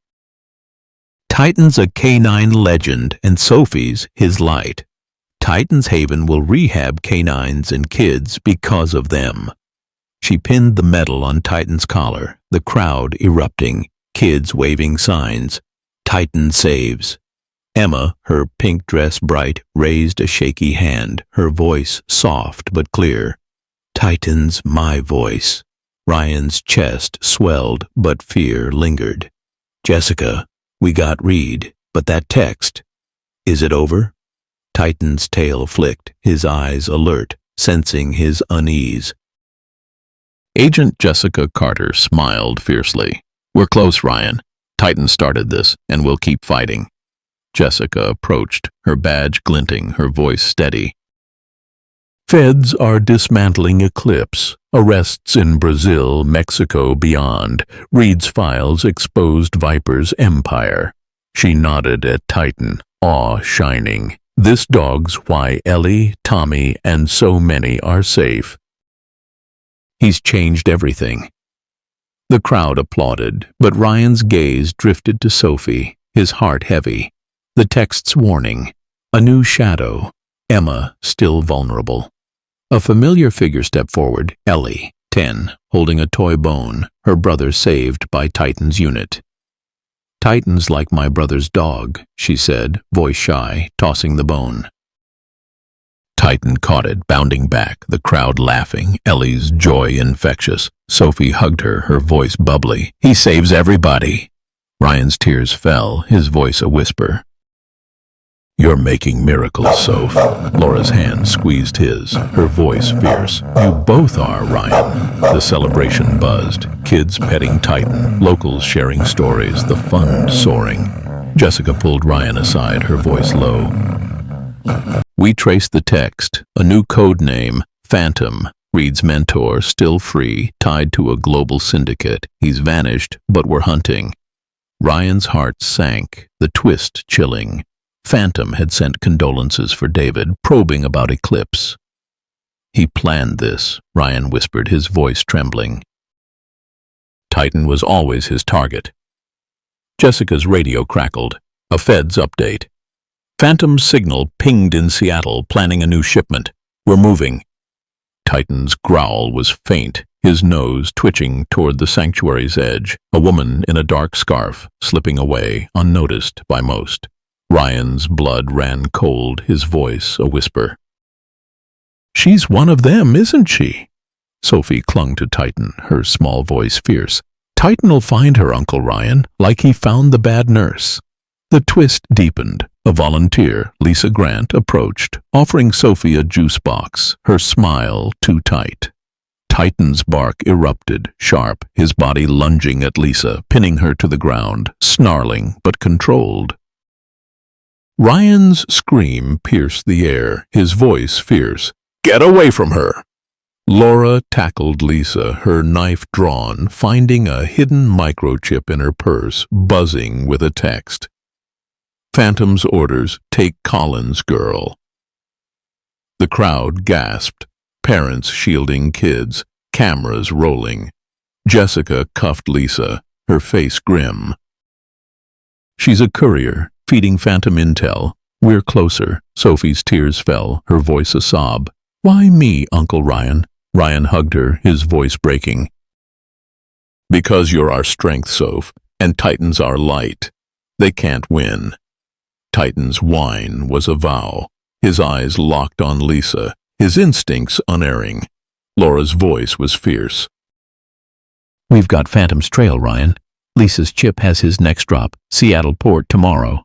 A: "Titan's a canine legend, and Sophie's his light. Titan's Haven will rehab canines and kids because of them." She pinned the medal on Titan's collar, the crowd erupting, kids waving signs. "Titan saves." Emma, her pink dress bright, raised a shaky hand, her voice soft but clear. "Titan's my voice." Ryan's chest swelled, but fear lingered. "Jessica, we got Reed, but that text, is it over?" Titan's tail flicked, his eyes alert, sensing his unease. Agent Jessica Carter smiled fiercely. "We're close, Ryan. Titan started this, and we'll keep fighting." Jessica approached, her badge glinting, her voice steady. "Feds are dismantling Eclipse. Arrests in Brazil, Mexico, beyond. Reed's files exposed Viper's empire." She nodded at Titan, awe shining. "This dog's why Ellie, Tommy, and so many are safe. He's changed everything." The crowd applauded, but Ryan's gaze drifted to Sophie, his heart heavy. The text's warning, a new shadow, Emma still vulnerable. A familiar figure stepped forward, Ellie, 10, holding a toy bone, her brother saved by Titan's unit. "Titan's like my brother's dog," she said, voice shy, tossing the bone. Titan caught it, bounding back, the crowd laughing, Ellie's joy infectious. Sophie hugged her, her voice bubbly. "He saves everybody." Ryan's tears fell, his voice a whisper. You're making miracles, Soph. Laura's hand squeezed his, her voice fierce. You both are, Ryan. The celebration buzzed. Kids petting Titan, locals sharing stories, the fun soaring. Jessica pulled Ryan aside, her voice low. We traced the text, a new code name, Phantom. Reed's mentor, still free, tied to a global syndicate. He's vanished, but we're hunting. Ryan's heart sank, the twist chilling. Phantom had sent condolences for David, probing about Eclipse. He planned this, Ryan whispered, his voice trembling. Titan was always his target. Jessica's radio crackled. A Feds update. Phantom's signal pinged in Seattle, planning a new shipment. We're moving. Titan's growl was faint, his nose twitching toward the sanctuary's edge, a woman in a dark scarf, slipping away, unnoticed by most. Ryan's blood ran cold, his voice a whisper. She's one of them, isn't she? Sophie clung to Titan, her small voice fierce. Titan'll find her, Uncle Ryan, like he found the bad nurse. The twist deepened. A volunteer, Lisa Grant, approached, offering Sophie a juice box, her smile too tight. Titan's bark erupted, sharp, his body lunging at Lisa, pinning her to the ground, snarling but controlled. Ryan's scream pierced the air, his voice fierce. Get away from her! Laura tackled Lisa, her knife drawn, finding a hidden microchip in her purse, buzzing with a text. Phantom's orders, take Collins, girl. The crowd gasped, parents shielding kids, cameras rolling. Jessica cuffed Lisa, her face grim. She's a courier, feeding Phantom intel. We're closer. Sophie's tears fell, her voice a sob. Why me, Uncle Ryan? Ryan hugged her, his voice breaking. Because you're our strength, Soph, and Titan's our light. They can't win. Titan's whine was a vow, his eyes locked on Lisa, his instincts unerring. Laura's voice was fierce. We've got Phantom's trail, Ryan. Lisa's chip has his next drop, Seattle port tomorrow.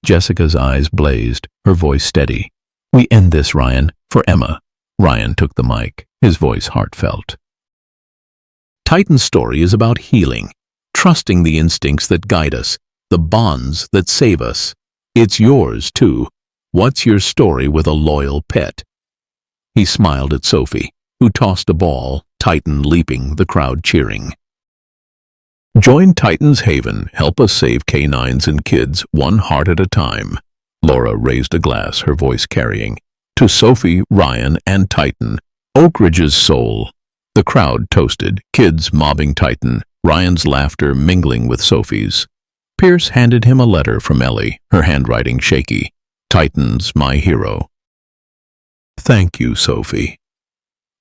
A: Jessica's eyes blazed, her voice steady. We end this, Ryan, for Emma. Ryan took the mic, his voice heartfelt. Titan's story is about healing, trusting the instincts that guide us, the bonds that save us. It's yours, too. What's your story with a loyal pet? He smiled at Sophie, who tossed a ball, Titan leaping, the crowd cheering. Join Titan's Haven. Help us save canines and kids, one heart at a time. Laura raised a glass, her voice carrying. To Sophie, Ryan, and Titan, Oak Ridge's soul. The crowd toasted, kids mobbing Titan, Ryan's laughter mingling with Sophie's. Pierce handed him a letter from Ellie, her handwriting shaky. Titan's my hero. Thank you, Sophie.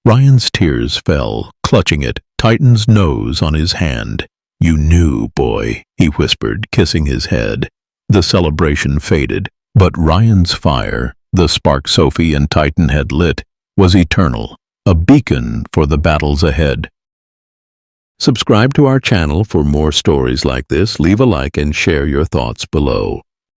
A: Ryan's tears fell, clutching it, Titan's nose on his hand. You knew, boy, he whispered, kissing his head. The celebration faded, but Ryan's fire, the spark Sophie and Titan had lit, was eternal, a beacon for the battles ahead. Subscribe to our channel for more stories like this. Leave a like and share your thoughts below.